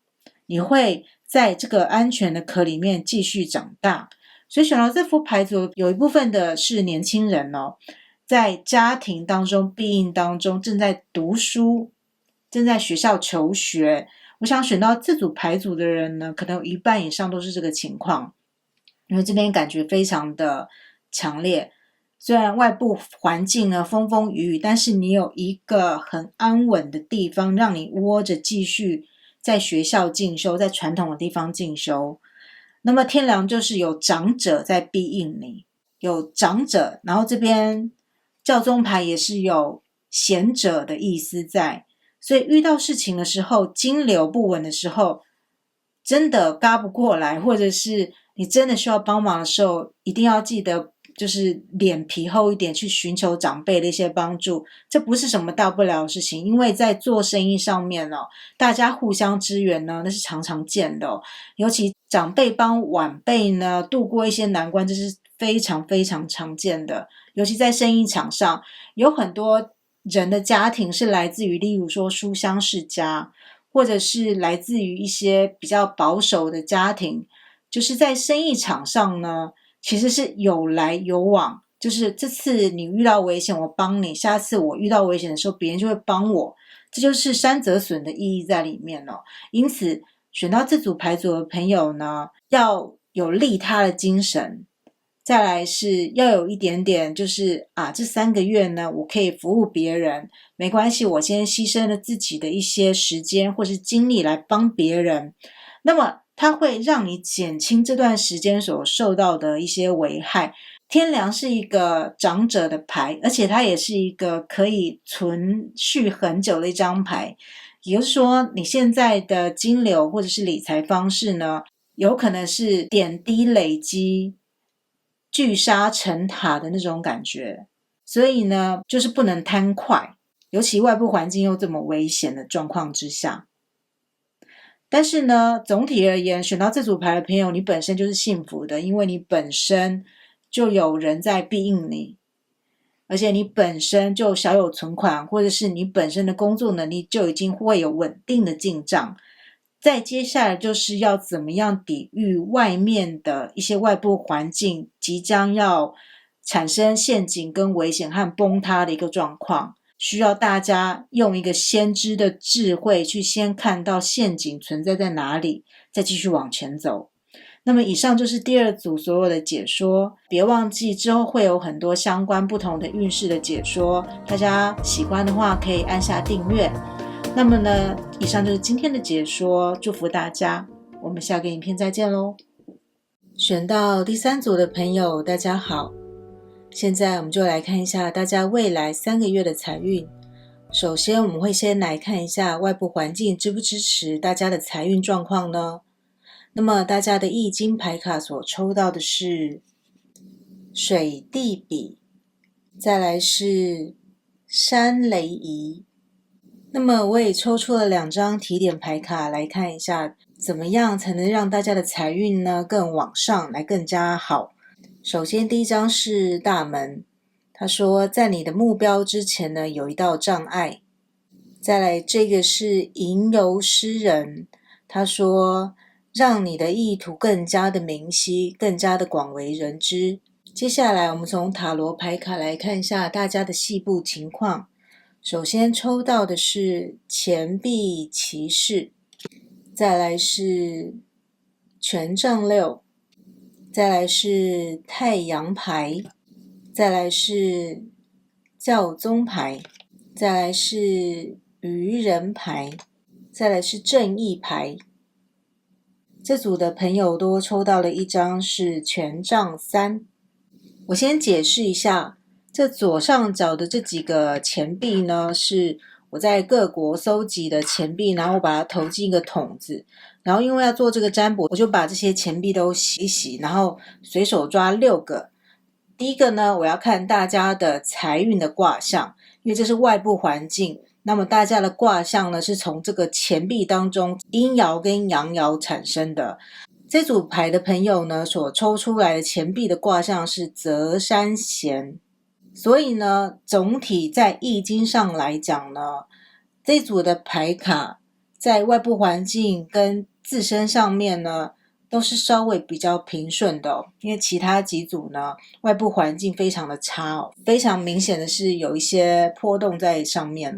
你会在这个安全的壳里面继续长大。所以选到这副牌组有一部分的是年轻人哦，在家庭当中、必应当中正在读书，正在学校求学。我想选到这组牌组的人呢，可能有一半以上都是这个情况，因为这边感觉非常的强烈。虽然外部环境呢风风雨雨，但是你有一个很安稳的地方，让你窝着继续在学校进修，在传统的地方进修。那么天梁就是有长者在庇应你，有长者，然后这边教宗牌也是有贤者的意思在，所以遇到事情的时候，金流不稳的时候，真的嘎不过来，或者是你真的需要帮忙的时候，一定要记得就是脸皮厚一点，去寻求长辈的一些帮助。这不是什么大不了的事情，因为在做生意上面哦，大家互相支援呢，那是常常见的哦。尤其长辈帮晚辈呢度过一些难关，这是非常非常常见的。尤其在生意场上，有很多人的家庭是来自于例如说书香世家，或者是来自于一些比较保守的家庭，就是在生意场上呢，其实是有来有往，就是这次你遇到危险我帮你，下次我遇到危险的时候别人就会帮我，这就是山泽损的意义在里面哦。因此选到这组牌组的朋友呢，要有利他的精神，再来是要有一点点就是这3个月呢，我可以服务别人，没关系，我先牺牲了自己的一些时间或是精力来帮别人，那么它会让你减轻这段时间所受到的一些危害。天梁是一个长者的牌，而且它也是一个可以存续很久的一张牌，也就是说你现在的金流或者是理财方式呢，有可能是点滴累积聚沙成塔的那种感觉，所以呢就是不能贪快，尤其外部环境又这么危险的状况之下。但是呢总体而言，选到这组牌的朋友，你本身就是幸福的，因为你本身就有人在庇应你，而且你本身就小有存款，或者是你本身的工作能力就已经会有稳定的进账。再接下来就是要怎么样抵御外面的一些外部环境即将要产生陷阱跟危险和崩塌的一个状况，需要大家用一个先知的智慧去先看到陷阱存在在哪里，再继续往前走。那么以上就是第2组所有的解说，别忘记之后会有很多相关不同的运势的解说，大家喜欢的话可以按下订阅。那么呢，以上就是今天的解说，祝福大家，我们下个影片再见咯。选到第3组的朋友，大家好，现在我们就来看一下大家未来3个月的财运。首先我们会先来看一下外部环境支不支持大家的财运状况呢？那么大家的易经牌卡所抽到的是水地比，再来是山雷夷，那么我也抽出了2张提点牌卡来看一下，怎么样才能让大家的财运呢更往上来更加好。首先第一张是大门，他说在你的目标之前呢有一道障碍。再来这个是吟游诗人，他说让你的意图更加的明晰，更加的广为人知。接下来我们从塔罗牌卡来看一下大家的细部情况。首先抽到的是钱币骑士，再来是权杖6，再来是太阳牌，再来是教宗牌，再来是愚人牌，再来是正义牌。这组的朋友都抽到了一张是权杖3。我先解释一下，这左上角的这几个钱币呢，是我在各国搜集的钱币，然后我把它投进一个桶子，然后因为要做这个占卜，我就把这些钱币都洗一洗，然后随手抓6个。第一个呢，我要看大家的财运的卦象，因为这是外部环境，那么大家的卦象呢，是从这个钱币当中阴爻跟阳爻产生的。这组牌的朋友呢，所抽出来的钱币的卦象是泽山咸，所以呢，总体在易经上来讲呢，这组的牌卡在外部环境跟自身上面呢，都是稍微比较平顺的因为其他几组呢，外部环境非常的差非常明显的是有一些波动在上面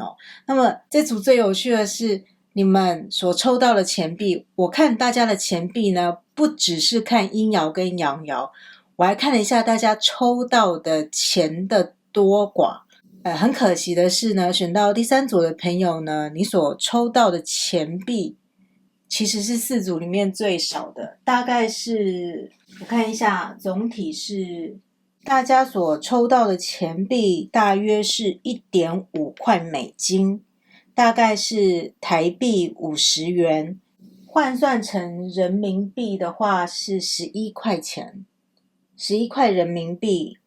那么这组最有趣的是，你们所抽到的钱币，我看大家的钱币呢，不只是看阴爻跟阳爻，我还看了一下大家抽到的钱的多寡。很可惜的是呢，选到第3组的朋友呢，你所抽到的钱币其实是4组里面最少的，大概是我看一下，总体是大家所抽到的钱币大约是 1.5 块美金，大概是台币50元，换算成人民币的话是11块钱，11块人民币，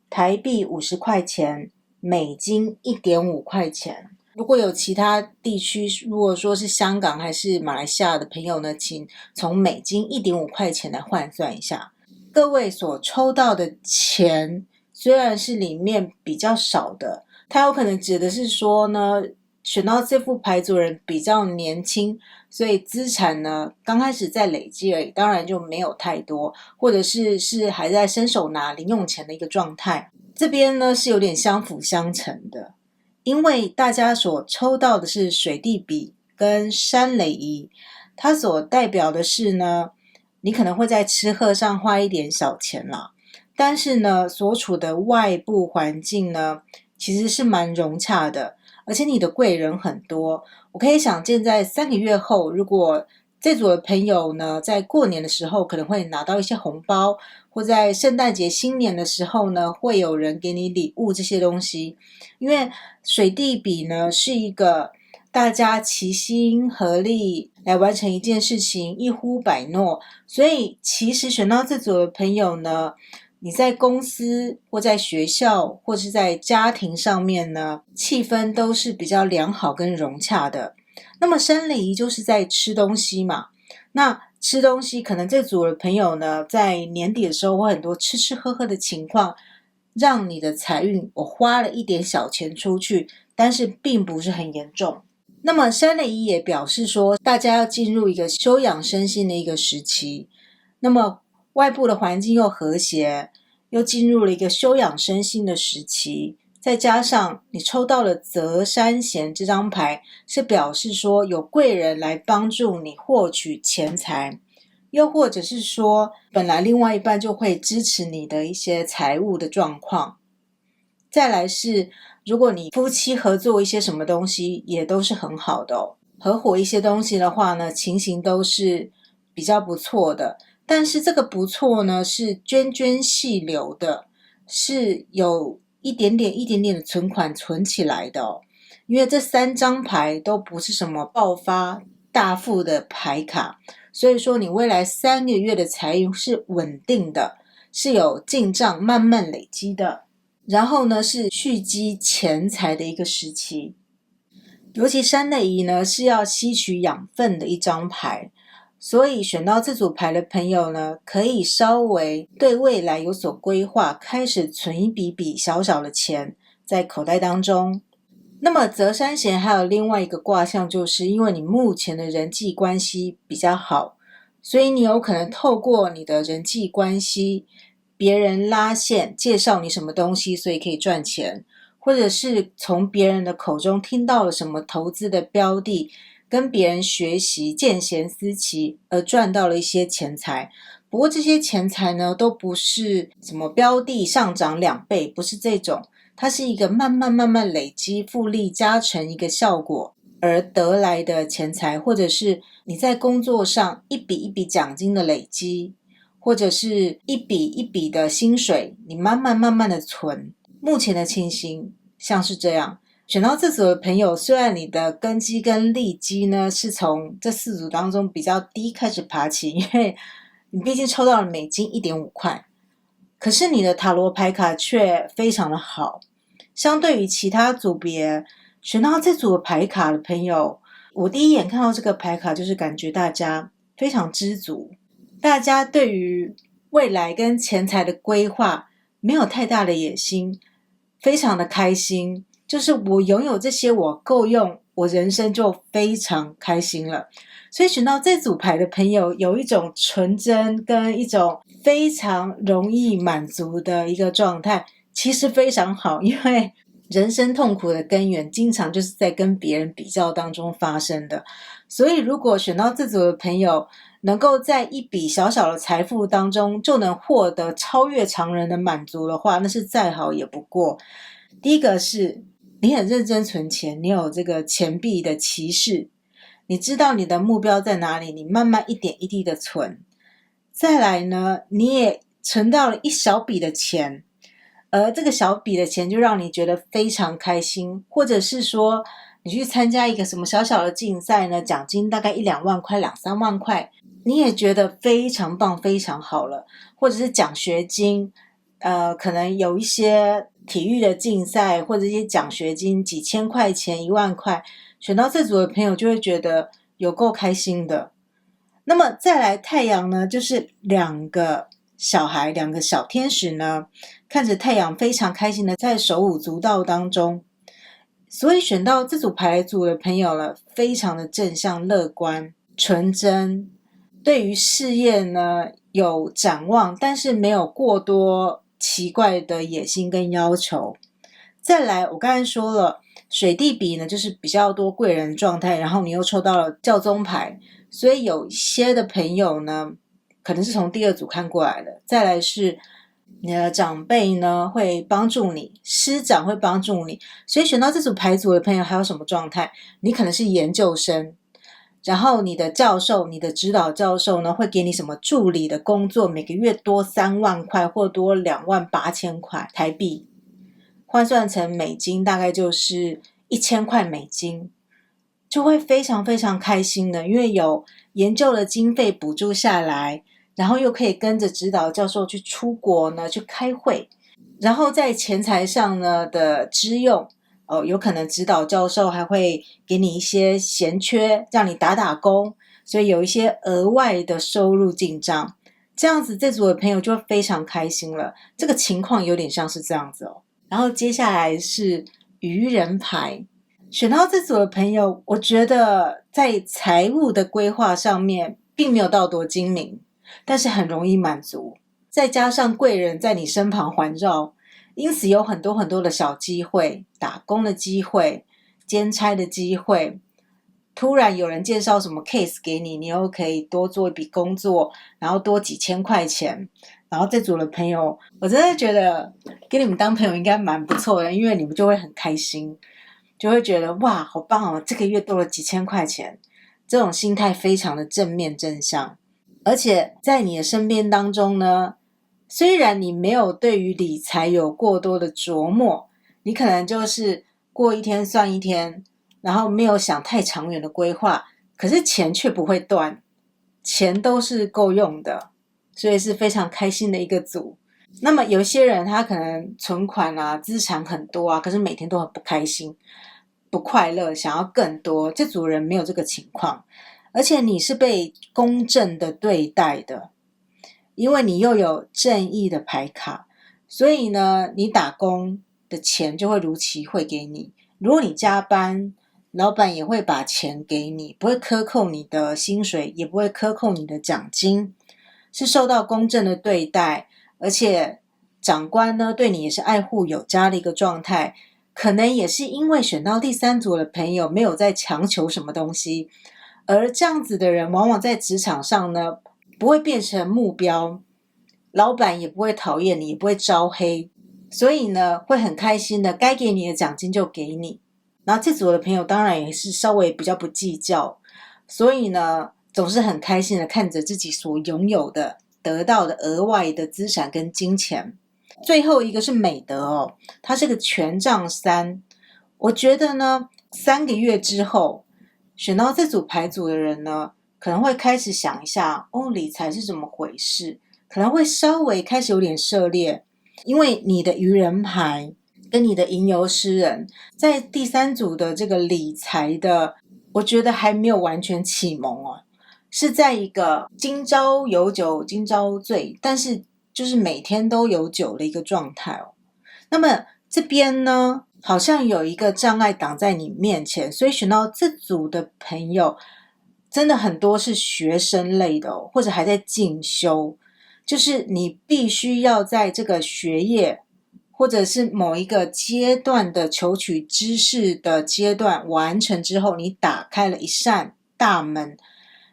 台币50块钱，美金 1.5 块钱。如果有其他地区，如果说是香港还是马来西亚的朋友呢，请从美金 1.5 块钱来换算一下。各位所抽到的钱虽然是里面比较少的，它有可能指的是说呢，选到这副牌组人比较年轻，所以资产呢刚开始在累积而已，当然就没有太多，或者是还在伸手拿零用钱的一个状态。这边呢是有点相辅相成的，因为大家所抽到的是水地比跟山雷仪，它所代表的是呢，你可能会在吃喝上花一点小钱啦，但是呢，所处的外部环境呢，其实是蛮融洽的，而且你的贵人很多。我可以想见，在3个月后，如果这组的朋友呢，在过年的时候可能会拿到一些红包，或在圣诞节、新年的时候呢，会有人给你礼物这些东西。因为水地比呢，是一个大家齐心合力来完成一件事情，一呼百诺，所以其实选到这组的朋友呢，你在公司或在学校或是在家庭上面呢，气氛都是比较良好跟融洽的。那么山雷仪就是在吃东西嘛，那吃东西可能这组的朋友呢，在年底的时候会很多吃吃喝喝的情况，让你的财运我花了一点小钱出去，但是并不是很严重。那么山雷仪也表示说，大家要进入一个休养身心的一个时期，那么外部的环境又和谐，又进入了一个休养身心的时期，再加上你抽到了泽山咸这张牌，是表示说有贵人来帮助你获取钱财，又或者是说本来另外一半就会支持你的一些财务的状况。再来是如果你夫妻合作一些什么东西也都是很好的合伙一些东西的话呢，情形都是比较不错的，但是这个不错呢是涓涓细流的，是有一点点的存款存起来的因为这3张牌都不是什么爆发大富的牌卡，所以说你未来3个月的财运是稳定的，是有进账慢慢累积的，然后呢是蓄积钱财的一个时期。尤其三类仪呢是要吸取养分的一张牌，所以选到这组牌的朋友呢，可以稍微对未来有所规划，开始存一笔小小的钱在口袋当中。那么择三贤还有另外一个卦象，就是因为你目前的人际关系比较好，所以你有可能透过你的人际关系，别人拉线介绍你什么东西，所以可以赚钱，或者是从别人的口中听到了什么投资的标的，跟别人学习见贤思齐而赚到了一些钱财。不过这些钱财呢，都不是什么标的上涨2倍，不是这种，它是一个慢慢累积复利加成一个效果而得来的钱财，或者是你在工作上一笔一笔奖金的累积，或者是一笔一笔的薪水，你慢慢的存。目前的情形像是这样。选到这组的朋友，虽然你的根基跟利基呢是从这4组当中比较低开始爬起，因为你毕竟抽到了美金 1.5 块，可是你的塔罗牌卡却非常的好。相对于其他组别选到这组的牌卡的朋友，我第一眼看到这个牌卡就是感觉大家非常知足，大家对于未来跟钱财的规划没有太大的野心，非常的开心，就是我拥有这些我够用，我人生就非常开心了。所以选到这组牌的朋友有一种纯真跟一种非常容易满足的一个状态，其实非常好，因为人生痛苦的根源经常就是在跟别人比较当中发生的。所以如果选到这组的朋友能够在一笔小小的财富当中就能获得超越常人的满足的话，那是再好也不过。第一个是你很认真存钱，你有这个钱币的骑士，你知道你的目标在哪里，你慢慢一点一滴的存。再来呢，你也存到了一小笔的钱，而这个小笔的钱就让你觉得非常开心，或者是说你去参加一个什么小小的竞赛呢，奖金大概1-2万块2-3万块，你也觉得非常棒非常好了。或者是奖学金，可能有一些体育的竞赛或者一些奖学金几千块钱1万块，选到这组的朋友就会觉得有够开心的。那么再来太阳呢，就是2个小孩2个小天使呢，看着太阳非常开心的在手舞足蹈当中。所以选到这组牌组的朋友呢，非常的正向乐观纯真，对于事业呢有展望，但是没有过多奇怪的野心跟要求。再来我刚才说了，水地比呢就是比较多贵人状态，然后你又抽到了教宗牌，所以有一些的朋友呢可能是从第2组看过来的。再来是你的长辈呢会帮助你，师长会帮助你。所以选到这组牌组的朋友还有什么状态？你可能是研究生，然后你的教授你的指导教授呢会给你什么助理的工作，每个月多3万块或多28000块台币，换算成美金大概就是1000块美金，就会非常非常开心的，因为有研究的经费补助下来，然后又可以跟着指导教授去出国呢去开会，然后在钱财上呢的支用，有可能指导教授还会给你一些闲缺让你打工，所以有一些额外的收入进账，这样子这组的朋友就会非常开心了。这个情况有点像是这样子哦。然后接下来是愚人牌，选到这组的朋友，我觉得在财务的规划上面并没有到多精明，但是很容易满足，再加上贵人在你身旁环绕，因此有很多的小机会，打工的机会，兼差的机会，突然有人介绍什么 case 给你，你又可以多做一笔工作，然后多几千块钱。然后这组的朋友，我真的觉得跟你们当朋友应该蛮不错的，因为你们就会很开心，就会觉得哇好棒哦，这个月多了几千块钱，这种心态非常的正面正向。而且在你的身边当中呢，虽然你没有对于理财有过多的琢磨，你可能就是过一天算一天，然后没有想太长远的规划，可是钱却不会断，钱都是够用的，所以是非常开心的一个组。那么有些人他可能存款啊资产很多啊，可是每天都很不开心，不快乐，想要更多，这组人没有这个情况，而且你是被公正的对待的，因为你又有正义的牌卡，所以呢，你打工的钱就会如期汇给你。如果你加班，老板也会把钱给你，不会克扣你的薪水，也不会克扣你的奖金，是受到公正的对待，而且长官呢对你也是爱护有加的一个状态。可能也是因为选到第三组的朋友没有在强求什么东西，而这样子的人往往在职场上呢不会变成目标，老板也不会讨厌你，也不会招黑，所以呢会很开心的，该给你的奖金就给你。然后这组的朋友当然也是稍微比较不计较，所以呢总是很开心的看着自己所拥有的得到的额外的资产跟金钱。最后一个是美德哦，它是个权杖3。我觉得呢3个月之后选到这组牌组的人呢可能会开始想一下理财是怎么回事，可能会稍微开始有点涉猎，因为你的愚人牌跟你的吟游诗人在第三组的这个理财的，我觉得还没有完全启蒙哦，是在一个今朝有酒今朝醉，但是就是每天都有酒的一个状态哦。那么这边呢好像有一个障碍挡在你面前，所以选到这组的朋友真的很多是学生类的哦，或者还在进修，就是你必须要在这个学业或者是某一个阶段的求取知识的阶段完成之后，你打开了一扇大门，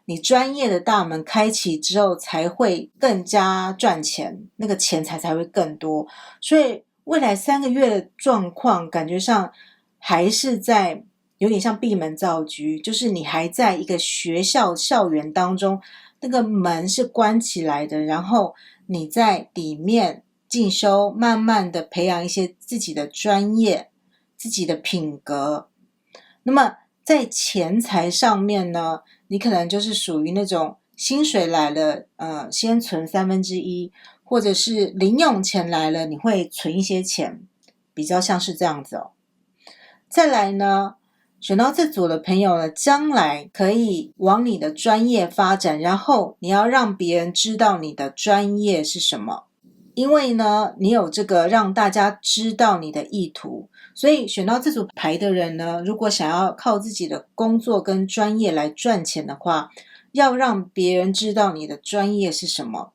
你专业的大门开启之后才会更加赚钱，那个钱才会更多。所以未来3个月的状况感觉上还是在有点像闭门造车，就是你还在一个学校校园当中，那个门是关起来的，然后你在里面进修，慢慢的培养一些自己的专业，自己的品格。那么在钱财上面呢，你可能就是属于那种薪水来了先存1/3，或者是零用钱来了你会存一些钱，比较像是这样子哦。再来呢，选到这组的朋友呢，将来可以往你的专业发展，然后你要让别人知道你的专业是什么，因为呢你有这个让大家知道你的意图，所以选到这组牌的人呢，如果想要靠自己的工作跟专业来赚钱的话，要让别人知道你的专业是什么。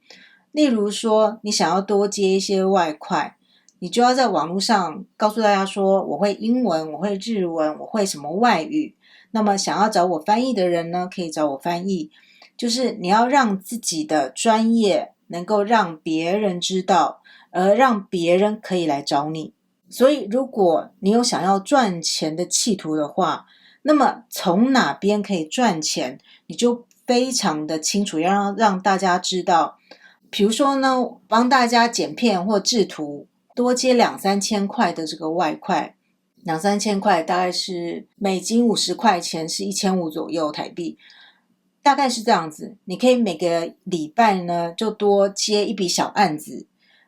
例如说你想要多接一些外快，你就要在网络上告诉大家说我会英文，我会日文，我会什么外语，那么想要找我翻译的人呢可以找我翻译，就是你要让自己的专业能够让别人知道，而让别人可以来找你。所以如果你有想要赚钱的企图的话，那么从哪边可以赚钱你就非常的清楚，要让大家知道。比如说呢，帮大家剪片或制图，多接2-3千块的这个外快，2-3千块大概是美金50块钱，是1500左右台币，大概是这样子。你可以每个礼拜呢就多接一笔小案子，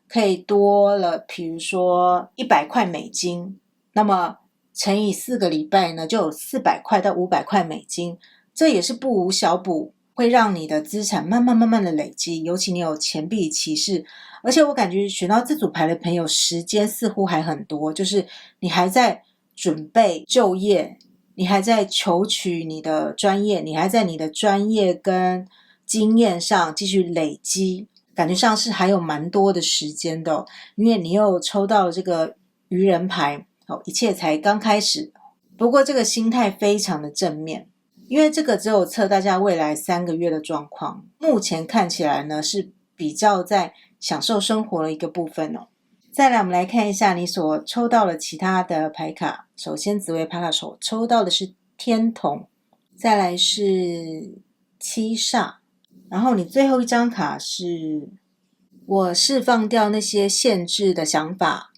可以多了比如说100块美金，那么乘以4个礼拜呢就有400块到500块美金，这也是不无小补，会让你的资产慢慢的累积，尤其你有钱币骑士。而且我感觉选到这组牌的朋友时间似乎还很多，就是你还在准备就业，你还在求取你的专业，你还在你的专业跟经验上继续累积，感觉上是还有蛮多的时间的哦，因为你又抽到了这个愚人牌一切才刚开始。不过这个心态非常的正面，因为这个只有测大家未来3个月的状况，目前看起来呢是比较在享受生活的一个部分哦。再来我们来看一下你所抽到的其他的牌卡。首先紫微牌卡手抽到的是天同，再来是七煞，然后你最后一张卡是我释放掉那些限制的想法，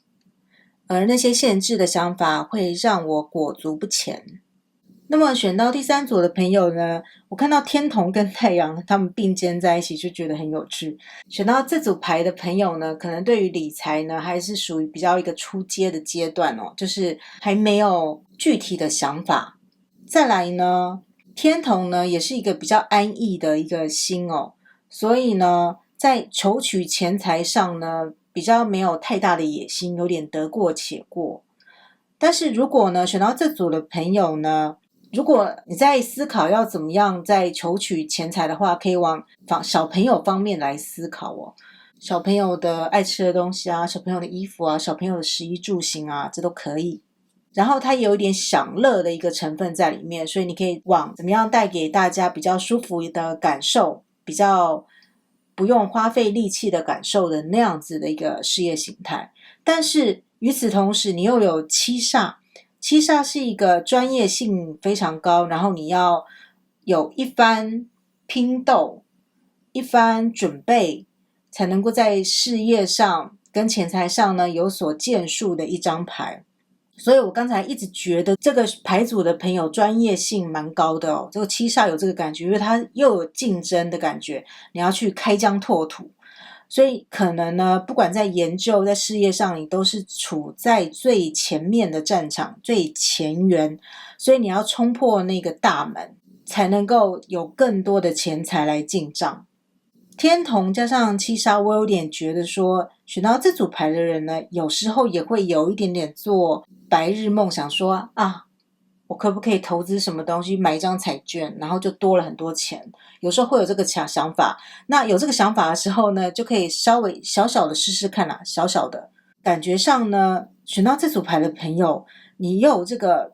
而那些限制的想法会让我裹足不前。那么选到第三组的朋友呢，我看到天同跟太阳他们并肩在一起，就觉得很有趣。选到这组牌的朋友呢，可能对于理财呢还是属于比较一个初阶的阶段哦，就是还没有具体的想法。再来呢，天同呢也是一个比较安逸的一个星哦，所以呢在求取钱财上呢比较没有太大的野心，有点得过且过。但是如果呢选到这组的朋友呢，如果你在思考要怎么样在求取钱财的话，可以往小朋友方面来思考哦。小朋友的爱吃的东西啊，小朋友的衣服啊，小朋友的食衣住行啊，这都可以。然后它有一点享乐的一个成分在里面，所以你可以往怎么样带给大家比较舒服的感受，比较不用花费力气的感受的那样子的一个事业形态。但是与此同时，你又有七煞，七煞是一个专业性非常高，然后你要有一番拼斗，一番准备，才能够在事业上跟钱财上呢有所建树的一张牌。所以我刚才一直觉得这个牌组的朋友专业性蛮高的哦，这个七煞有这个感觉，因为它又有竞争的感觉，你要去开疆拓土。所以可能呢，不管在研究在事业上，你都是处在最前面的战场，最前缘，所以你要冲破那个大门，才能够有更多的钱财来进账。天同加上七杀，我有点觉得说，选到这组牌的人呢，有时候也会有一点点做白日梦，想说啊，我可不可以投资什么东西，买一张彩券，然后就多了很多钱。有时候会有这个想法，那有这个想法的时候呢，就可以稍微小小的试试看啦，小小的感觉上呢，选到这组牌的朋友，你又有这个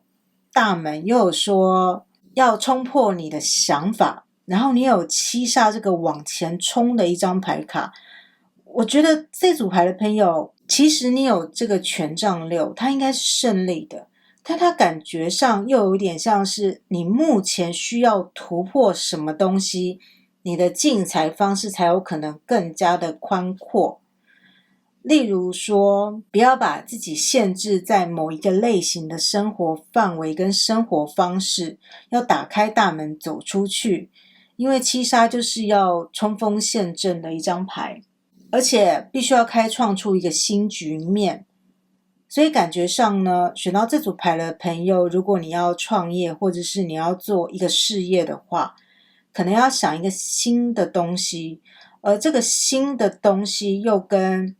大门，又有说要冲破你的想法，然后你有七煞这个往前冲的一张牌卡，我觉得这组牌的朋友，其实你有这个权杖六，它应该是胜利的。但它感觉上又有点像是你目前需要突破什么东西，你的进财方式才有可能更加的宽阔。例如说，不要把自己限制在某一个类型的生活范围跟生活方式，要打开大门走出去。因为七杀就是要冲锋陷阵的一张牌，而且必须要开创出一个新局面。所以感觉上呢，选到这组牌的朋友，如果你要创业或者是你要做一个事业的话，可能要想一个新的东西，而这个新的东西又跟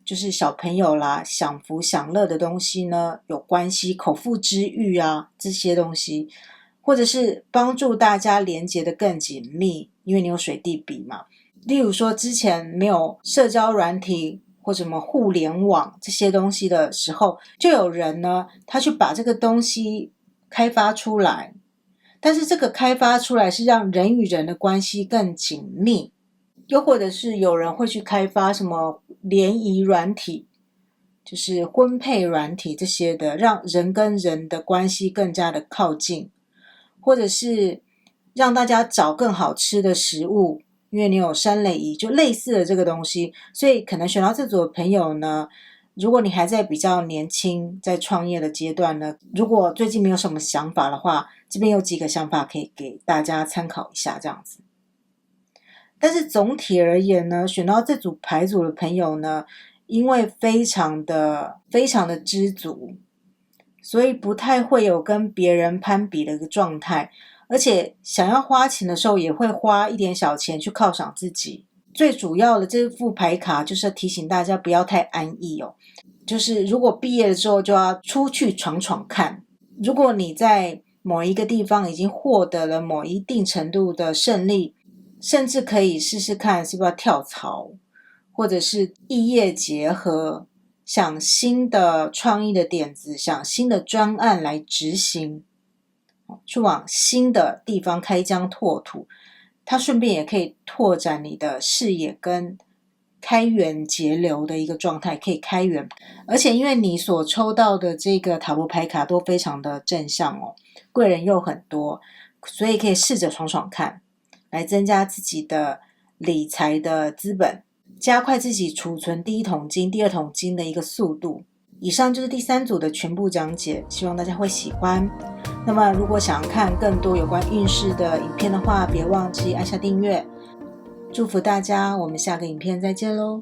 就是小朋友啦享福享乐的东西呢有关系，口腹之欲啊这些东西，或者是帮助大家连结的更紧密，因为你有水地比嘛。例如说之前没有社交软体或什么互联网这些东西的时候，就有人呢他去把这个东西开发出来，但是这个开发出来是让人与人的关系更紧密，又或者是有人会去开发什么联谊软体，就是婚配软体这些的，让人跟人的关系更加的靠近，或者是让大家找更好吃的食物，因为你有山垒仪，就类似的这个东西。所以可能选到这组的朋友呢，如果你还在比较年轻在创业的阶段呢，如果最近没有什么想法的话，这边有几个想法可以给大家参考一下这样子。但是总体而言呢，选到这组牌组的朋友呢，因为非常的知足，所以不太会有跟别人攀比的一个状态，而且想要花钱的时候也会花一点小钱去犒赏自己。最主要的这副牌卡就是要提醒大家不要太安逸哦，就是如果毕业了之后就要出去闯闯看。如果你在某一个地方已经获得了某一定程度的胜利，甚至可以试试看是不是要跳槽，或者是异业结合，想新的创意的点子，想新的专案来执行，去往新的地方开疆拓土，它顺便也可以拓展你的视野跟开源节流的一个状态，可以开源。而且因为你所抽到的这个塔罗牌卡都非常的正向哦，贵人又很多，所以可以试着闯闯看，来增加自己的理财的资本，加快自己储存第一桶金、第二桶金的一个速度。以上就是第三组的全部讲解，希望大家会喜欢。那么如果想看更多有关运势的影片的话，别忘记按下订阅。祝福大家，我们下个影片再见咯。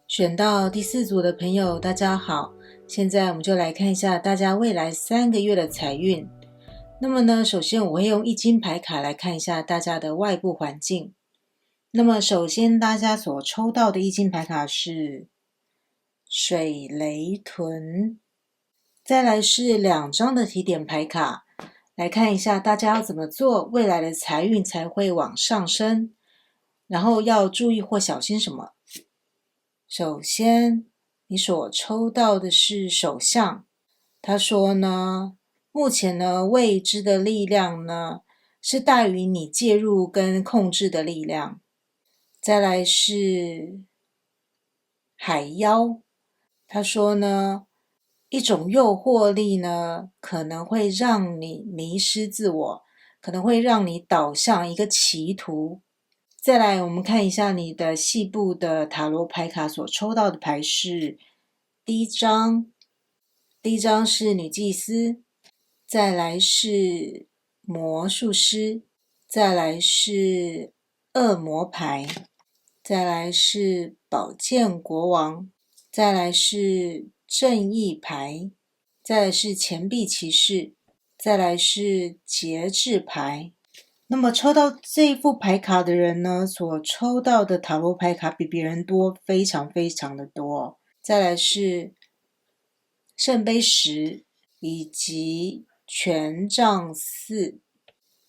选到第4组的朋友，大家好，现在我们就来看一下大家未来3个月的财运。那么呢，首先我会用易经牌卡来看一下大家的外部环境。那么首先大家所抽到的易经牌卡是水雷屯，再来是2张的提点牌卡，来看一下大家要怎么做，未来的财运才会往上升，然后要注意或小心什么。首先你所抽到的是首相，他说呢，目前呢未知的力量呢是大于你介入跟控制的力量。再来是海妖，他说呢，一种诱惑力呢可能会让你迷失自我，可能会让你导向一个歧途。再来我们看一下你的细部的塔罗牌卡所抽到的牌是第一张是女祭司，再来是魔术师，再来是恶魔牌，再来是宝剑国王，再来是正义牌，再来是钱币骑士，再来是节制牌。那么抽到这一副牌卡的人呢，所抽到的塔罗牌卡比别人多，非常非常的多。再来是圣杯10以及权杖4。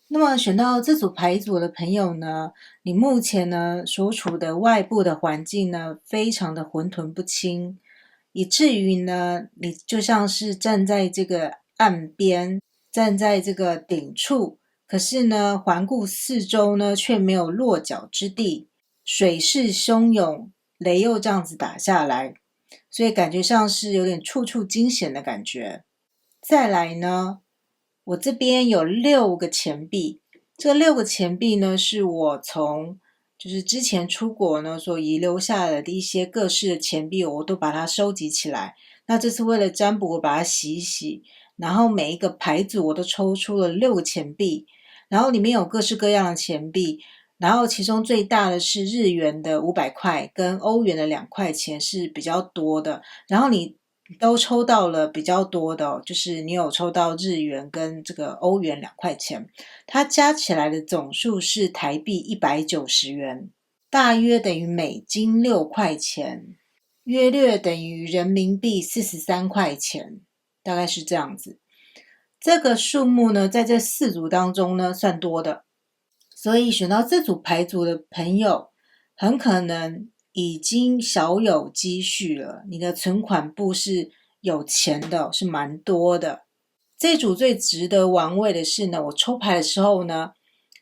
那么选到这组牌组的朋友呢，你目前呢所处的外部的环境呢非常的混沌不清，以至于呢你就像是站在这个岸边，站在这个顶处，可是呢环顾四周呢却没有落脚之地，水势汹涌，雷又这样子打下来，所以感觉像是有点处处惊险的感觉。再来呢，我这边有6个钱币，这6个钱币呢是我从就是之前出国呢所遗留下来的一些各式的钱币，我都把它收集起来。那这次为了占卜，我把它洗一洗，然后每一个牌组我都抽出了6个钱币，然后里面有各式各样的钱币，然后其中最大的是日元的500块跟欧元的2块钱是比较多的，然后你都抽到了比较多的就是你有抽到日元跟这个欧元2块钱，它加起来的总数是台币190元，大约等于美金6块钱，约略等于人民币43块钱，大概是这样子。这个数目呢，在这4组当中呢算多的，所以选到这组牌组的朋友，很可能已经小有积蓄了，你的存款簿是有钱的，是蛮多的。这组最值得玩味的是呢，我抽牌的时候呢，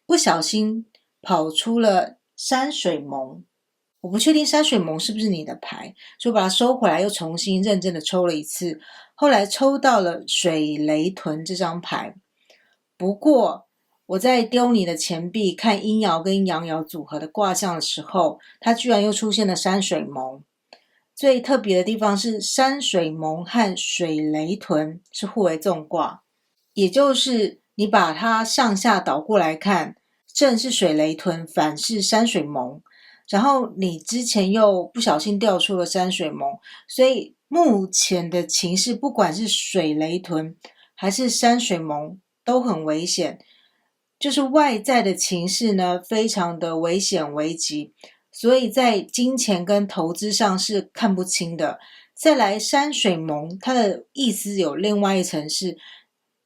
不小心跑出了山水蒙，我不确定山水蒙是不是你的牌，所以把它收回来，又重新认真的抽了一次，后来抽到了水雷屯这张牌。不过我在丢你的钱币看阴爻跟阳爻组合的卦象的时候，它居然又出现了山水蒙。最特别的地方是山水蒙和水雷屯是互为纵卦，也就是你把它上下倒过来看，正是水雷屯，反是山水蒙，然后你之前又不小心掉出了山水蒙，所以目前的情势不管是水雷屯还是山水蒙都很危险，就是外在的情势呢非常的危险危急，所以在金钱跟投资上是看不清的。再来山水蒙，它的意思有另外一层是，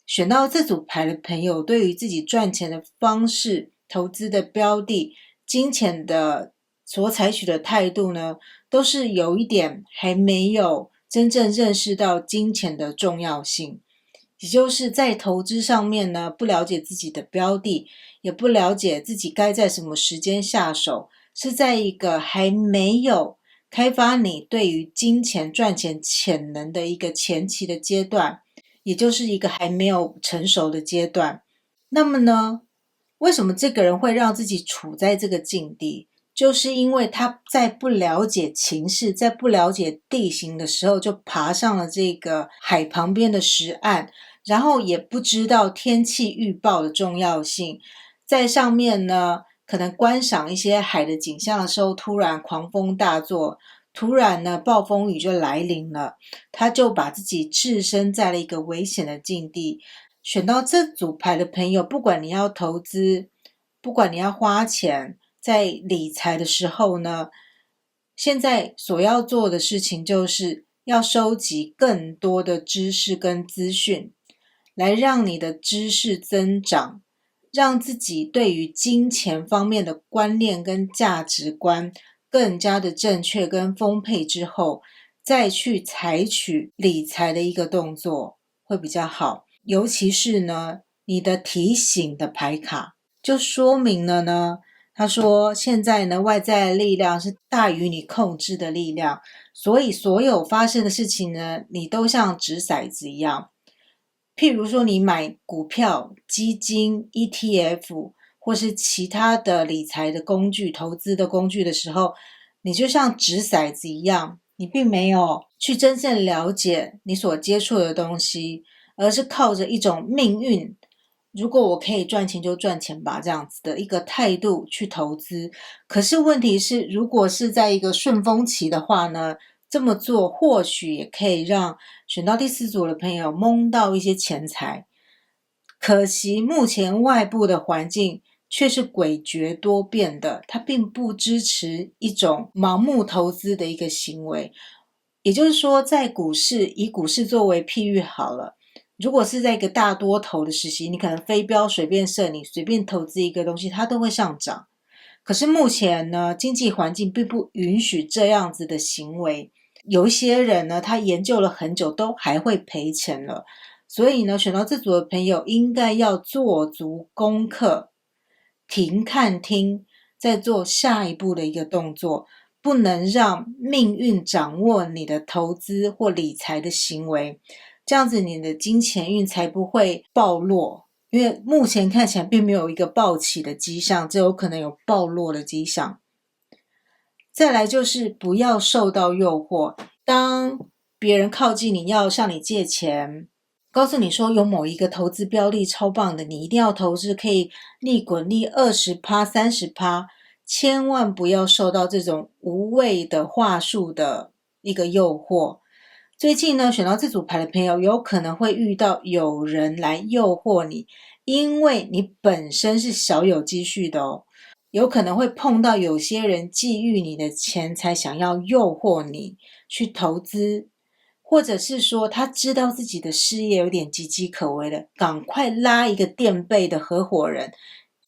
选到这组牌的朋友对于自己赚钱的方式、投资的标的、金钱的所采取的态度呢，都是有一点还没有真正认识到金钱的重要性。也就是在投资上面呢，不了解自己的标的，也不了解自己该在什么时间下手，是在一个还没有开发你对于金钱赚钱潜能的一个前期的阶段，也就是一个还没有成熟的阶段。那么呢，为什么这个人会让自己处在这个境地？就是因为他在不了解情势，在不了解地形的时候，就爬上了这个海旁边的石岸，然后也不知道天气预报的重要性，在上面呢，可能观赏一些海的景象的时候，突然狂风大作，突然呢，暴风雨就来临了，他就把自己置身在了一个危险的境地。选到这组牌的朋友，不管你要投资，不管你要花钱，在理财的时候呢，现在所要做的事情就是要收集更多的知识跟资讯，来让你的知识增长，让自己对于金钱方面的观念跟价值观更加的正确跟丰沛之后，再去采取理财的一个动作会比较好。尤其是呢，你的提醒的牌卡就说明了呢，他说现在呢，外在的力量是大于你控制的力量，所以所有发生的事情呢，你都像掷骰子一样。譬如说你买股票、基金、ETF 或是其他的理财的工具、投资的工具的时候，你就像掷骰子一样，你并没有去真正了解你所接触的东西，而是靠着一种命运，如果我可以赚钱就赚钱吧，这样子的一个态度去投资。可是问题是，如果是在一个顺风期的话呢，这么做或许也可以让选到第四组的朋友蒙到一些钱财。可惜目前外部的环境却是诡谲多变的，它并不支持一种盲目投资的一个行为。也就是说，在股市，以股市作为譬喻好了，如果是在一个大多头的时期，你可能飞镖随便射，你随便投资一个东西，它都会上涨。可是目前呢，经济环境并不允许这样子的行为。有一些人呢，他研究了很久，都还会赔钱了。所以呢，选到这组的朋友应该要做足功课，停看听，再做下一步的一个动作，不能让命运掌握你的投资或理财的行为，这样子你的金钱运才不会暴落。因为目前看起来并没有一个暴起的迹象，只有可能有暴落的迹象。再来就是不要受到诱惑，当别人靠近你要向你借钱，告诉你说有某一个投资标的超棒的，你一定要投资，可以利滚利20%、30%，千万不要受到这种无谓的话术的一个诱惑。最近呢，选到这组牌的朋友有可能会遇到有人来诱惑你，因为你本身是小有积蓄的哦，有可能会碰到有些人觊觎你的钱财，想要诱惑你去投资，或者是说他知道自己的事业有点岌岌可危了，赶快拉一个垫背的合伙人，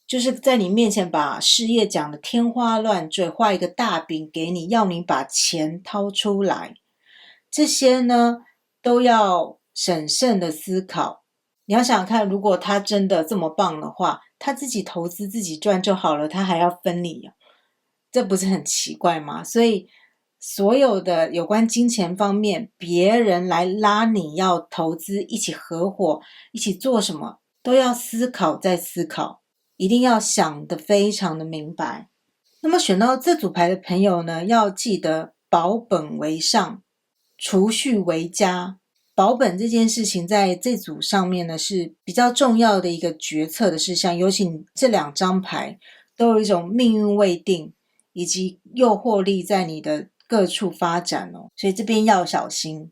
就是在你面前把事业讲得天花乱坠，画一个大饼给你，要你把钱掏出来。这些呢，都要审慎的思考。你要想想看，如果他真的这么棒的话，他自己投资自己赚就好了，他还要分你，这不是很奇怪吗？所以所有的有关金钱方面，别人来拉你要投资，一起合伙，一起做什么，都要思考再思考，一定要想得非常的明白。那么选到这组牌的朋友呢，要记得保本为上，储蓄为佳。保本这件事情在这组上面呢是比较重要的一个决策的事项，尤其你这两张牌都有一种命运未定以及诱惑力在你的各处发展哦，所以这边要小心。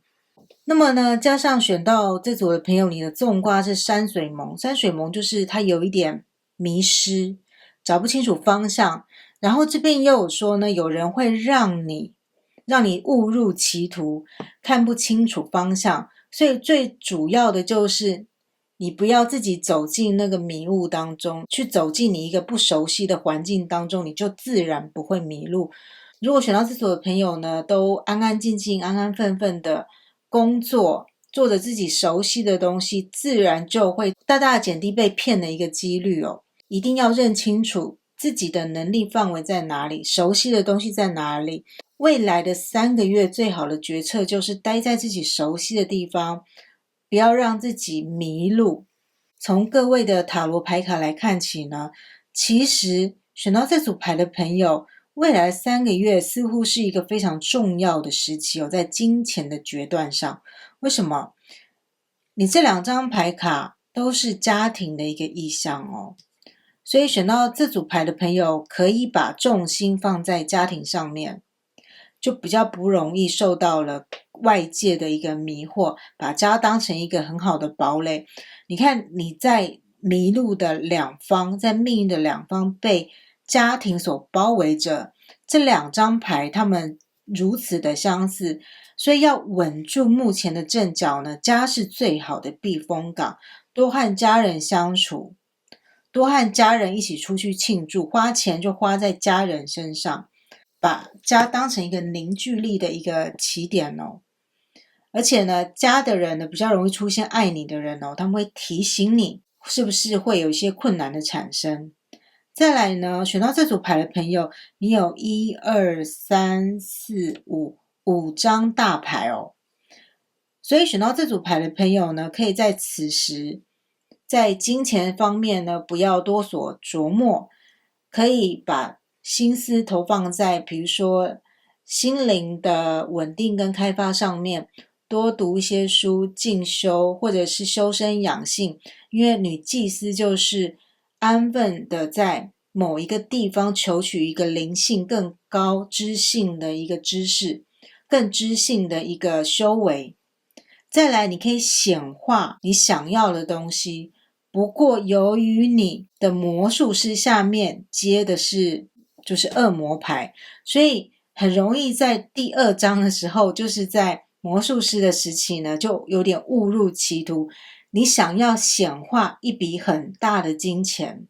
那么呢，加上选到这组的朋友，你的纵卦是山水蒙，山水蒙就是它有一点迷失，找不清楚方向。然后这边也有说呢，有人会让你误入歧途，看不清楚方向。所以最主要的就是你不要自己走进那个迷雾当中，去走进你一个不熟悉的环境当中，你就自然不会迷路。如果选到这组的朋友呢，都安安静静、安安分分的工作，做着自己熟悉的东西，自然就会大大减低被骗的一个几率哦。一定要认清楚自己的能力范围在哪里，熟悉的东西在哪里。未来的3个月最好的决策就是待在自己熟悉的地方，不要让自己迷路。从各位的塔罗牌卡来看起呢，其实选到这组牌的朋友，未来3个月似乎是一个非常重要的时期在金钱的决断上。为什么？你这2张牌卡都是家庭的一个意象所以选到这组牌的朋友可以把重心放在家庭上面，就比较不容易受到了外界的一个迷惑，把家当成一个很好的堡垒。你看你在迷路的两方，在命运的两方被家庭所包围着，这2张牌他们如此的相似，所以要稳住目前的阵脚呢，家是最好的避风港，多和家人相处，多和家人一起出去庆祝，花钱就花在家人身上，把家当成一个凝聚力的一个起点而且呢，家的人呢比较容易出现爱你的人他们会提醒你是不是会有一些困难的产生。再来呢，选到这组牌的朋友，你有1、2、3、4、5张大牌所以选到这组牌的朋友呢，可以在此时在金钱方面呢不要多所琢磨，可以把心思投放在比如说心灵的稳定跟开发上面，多读一些书，进修，或者是修身养性，因为女祭司就是安分的在某一个地方求取一个灵性更高知性的一个知识，更知性的一个修为。再来你可以显化你想要的东西，不过由于你的魔术师下面接的是就是恶魔牌，所以很容易在第2章的时候，就是在魔术师的时期呢，就有点误入歧途。你想要显化一笔很大的金钱，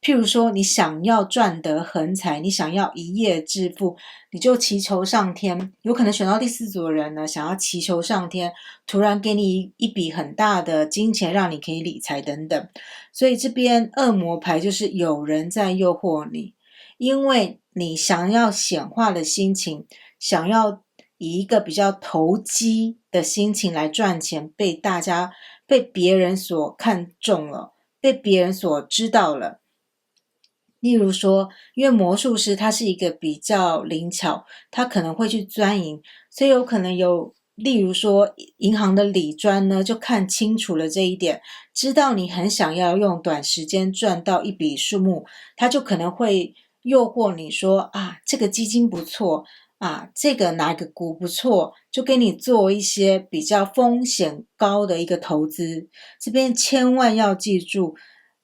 譬如说你想要赚得横财，你想要一夜致富，你就祈求上天。有可能选到第4组的人呢，想要祈求上天突然给你一笔很大的金钱，让你可以理财等等。所以这边恶魔牌就是有人在诱惑你，因为你想要显化的心情，想要以一个比较投机的心情来赚钱，被别人所看中了，被别人所知道了。例如说，因为魔术师他是一个比较灵巧，他可能会去钻营，所以有可能有例如说银行的理专呢就看清楚了这一点，知道你很想要用短时间赚到一笔数目，他就可能会诱惑你说这个基金不错这个哪个股不错，就给你做一些比较风险高的一个投资。这边千万要记住，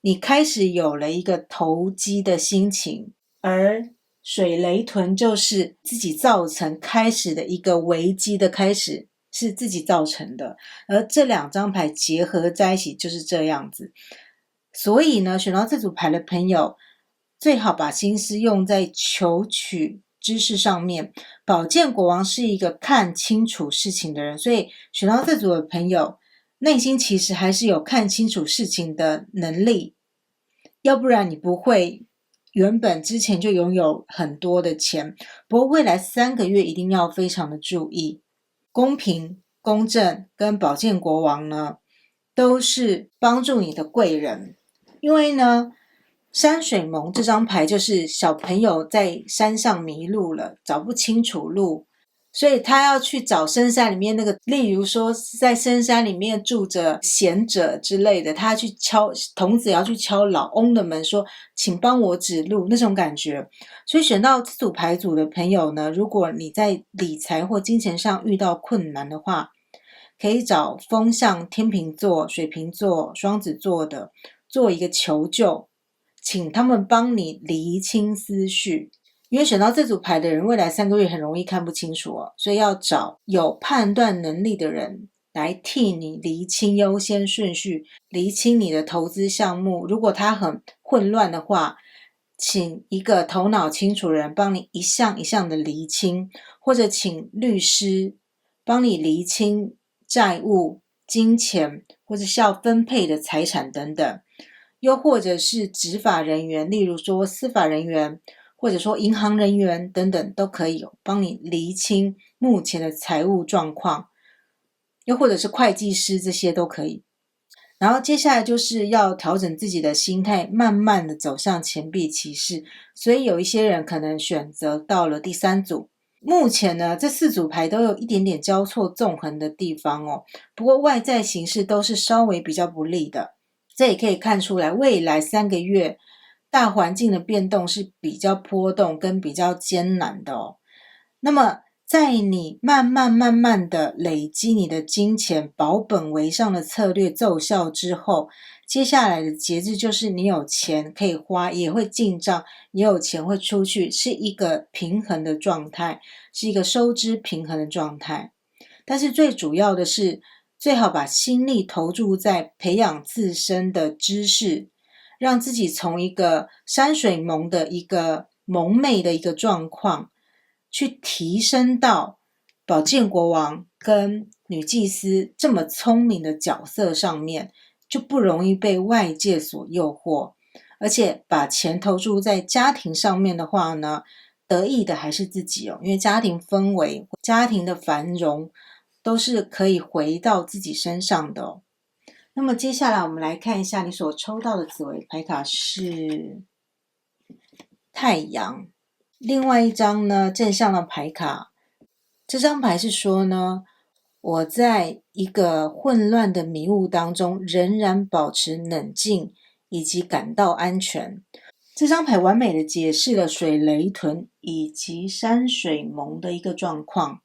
你开始有了一个投机的心情，而水雷屯就是自己造成开始的一个危机的开始，是自己造成的，而这2张牌结合在一起就是这样子。所以呢，选到这组牌的朋友最好把心思用在求取知识上面。宝剑国王是一个看清楚事情的人，所以选到这组的朋友内心其实还是有看清楚事情的能力，要不然你不会原本之前就拥有很多的钱。不过未来3个月一定要非常的注意，公平、公正跟宝剑国王呢都是帮助你的贵人。因为呢山水蒙这张牌就是小朋友在山上迷路了，找不清楚路，所以他要去找深山里面那个，例如说在深山里面住着贤者之类的，他去敲童子要去敲老翁的门说请帮我指路，那种感觉。所以选到这组牌组的朋友呢，如果你在理财或金钱上遇到困难的话，可以找风象天秤座、水瓶座、双子座的做一个求救，请他们帮你厘清思绪。因为选到这组牌的人未来3个月很容易看不清楚所以要找有判断能力的人来替你厘清优先顺序，厘清你的投资项目。如果它很混乱的话，请一个头脑清楚的人帮你一项一项的厘清，或者请律师帮你厘清债务、金钱或者是要分配的财产等等，又或者是执法人员，例如说司法人员或者说银行人员等等，都可以帮你厘清目前的财务状况，又或者是会计师，这些都可以。然后接下来就是要调整自己的心态，慢慢的走向钱币骑士。所以有一些人可能选择到了第3组。目前呢，这4组牌都有一点点交错纵横的地方哦，不过外在形势都是稍微比较不利的。这也可以看出来，未来3个月大环境的变动是比较波动跟比较艰难的哦。那么在你慢慢的累积你的金钱保本为上的策略奏效之后，接下来的节制就是你有钱可以花，也会进账，也有钱会出去，是一个平衡的状态，是一个收支平衡的状态。但是最主要的是，最好把心力投注在培养自身的知识，让自己从一个山水蒙的一个蒙昧的一个状况，去提升到宝剑国王跟女祭司这么聪明的角色上面，就不容易被外界所诱惑。而且把钱投注在家庭上面的话呢，得益的还是自己哦，因为家庭氛围、家庭的繁荣都是可以回到自己身上的哦。那么接下来我们来看一下你所抽到的紫微牌卡是太阳。另外一张呢，正向的牌卡，这张牌是说呢，我在一个混乱的迷雾当中，仍然保持冷静以及感到安全。这张牌完美的解释了水雷屯以及山水蒙的一个状况。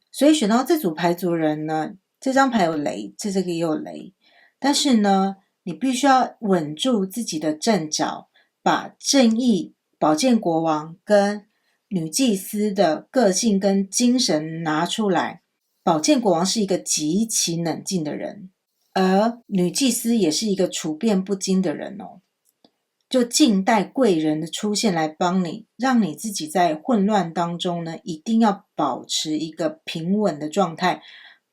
所以选到这组牌组人呢，这张牌有雷，这个也有雷，但是呢，你必须要稳住自己的阵脚，把正义、宝剑国王跟女祭司的个性跟精神拿出来。宝剑国王是一个极其冷静的人，而女祭司也是一个处变不惊的人哦。就静待贵人的出现来帮你，让你自己在混乱当中呢，一定要保持一个平稳的状态，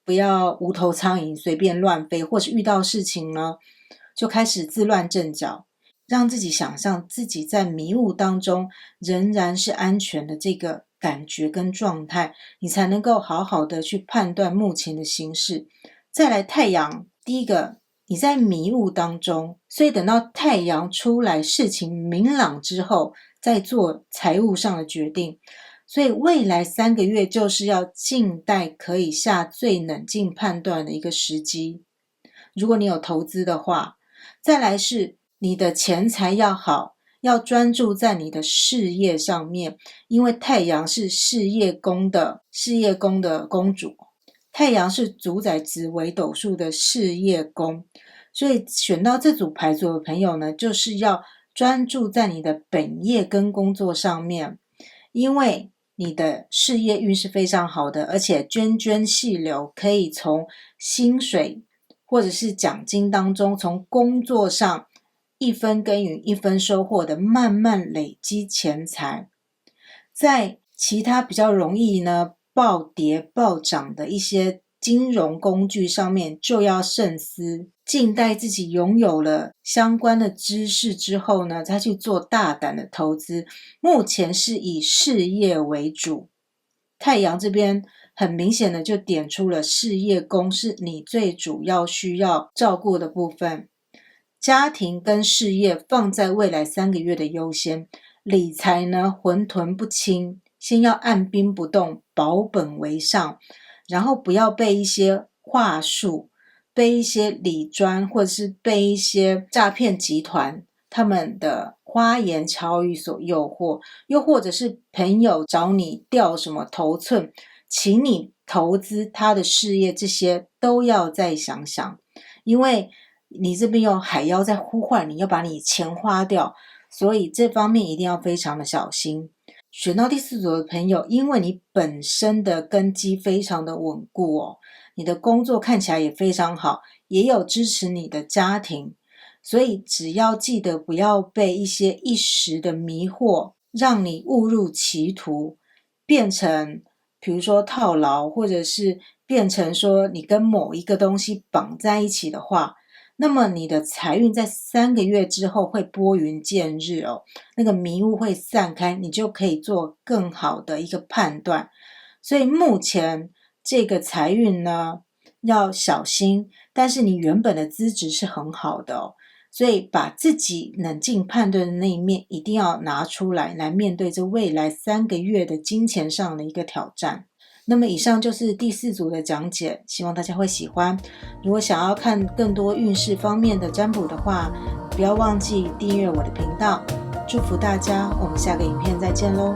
不要无头苍蝇随便乱飞，或是遇到事情呢，就开始自乱阵脚，让自己想象自己在迷雾当中仍然是安全的这个感觉跟状态，你才能够好好的去判断目前的形势。再来太阳，第一个，你在迷雾当中，所以等到太阳出来，事情明朗之后，再做财务上的决定。所以未来3个月就是要静待可以下最冷静判断的一个时机。如果你有投资的话，再来是你的钱财要好，要专注在你的事业上面，因为太阳是事业宫的公主。太阳是主宰紫微斗数的事业宫，所以选到这组牌组的朋友呢，就是要专注在你的本业跟工作上面，因为你的事业运是非常好的，而且涓涓细流，可以从薪水或者是奖金当中，从工作上一分耕耘一分收获的慢慢累积钱财。在其他比较容易呢暴跌暴涨的一些金融工具上面，就要慎思，静待自己拥有了相关的知识之后呢，再去做大胆的投资。目前是以事业为主，太阳这边很明显的就点出了事业宫是你最主要需要照顾的部分，家庭跟事业放在未来3个月的优先，理财呢浑沌不清，先要按兵不动，保本为上，然后不要被一些话术，被一些理专或者是被一些诈骗集团他们的花言巧语所诱惑，又或者是朋友找你钓什么头寸，请你投资他的事业，这些都要再想想，因为你这边有海妖在呼唤你，要把你钱花掉，所以这方面一定要非常的小心。选到第4组的朋友，因为你本身的根基非常的稳固哦，你的工作看起来也非常好，也有支持你的家庭，所以只要记得不要被一些一时的迷惑让你误入歧途，变成比如说套牢，或者是变成说你跟某一个东西绑在一起的话，那么你的财运在3个月之后会拨云见日哦，那个迷雾会散开，你就可以做更好的一个判断。所以目前这个财运呢，要小心，但是你原本的资质是很好的哦，所以把自己冷静判断的那一面一定要拿出来面对这未来3个月的金钱上的一个挑战。那么以上就是第4组的讲解，希望大家会喜欢。如果想要看更多运势方面的占卜的话，不要忘记订阅我的频道。祝福大家，我们下个影片再见咯。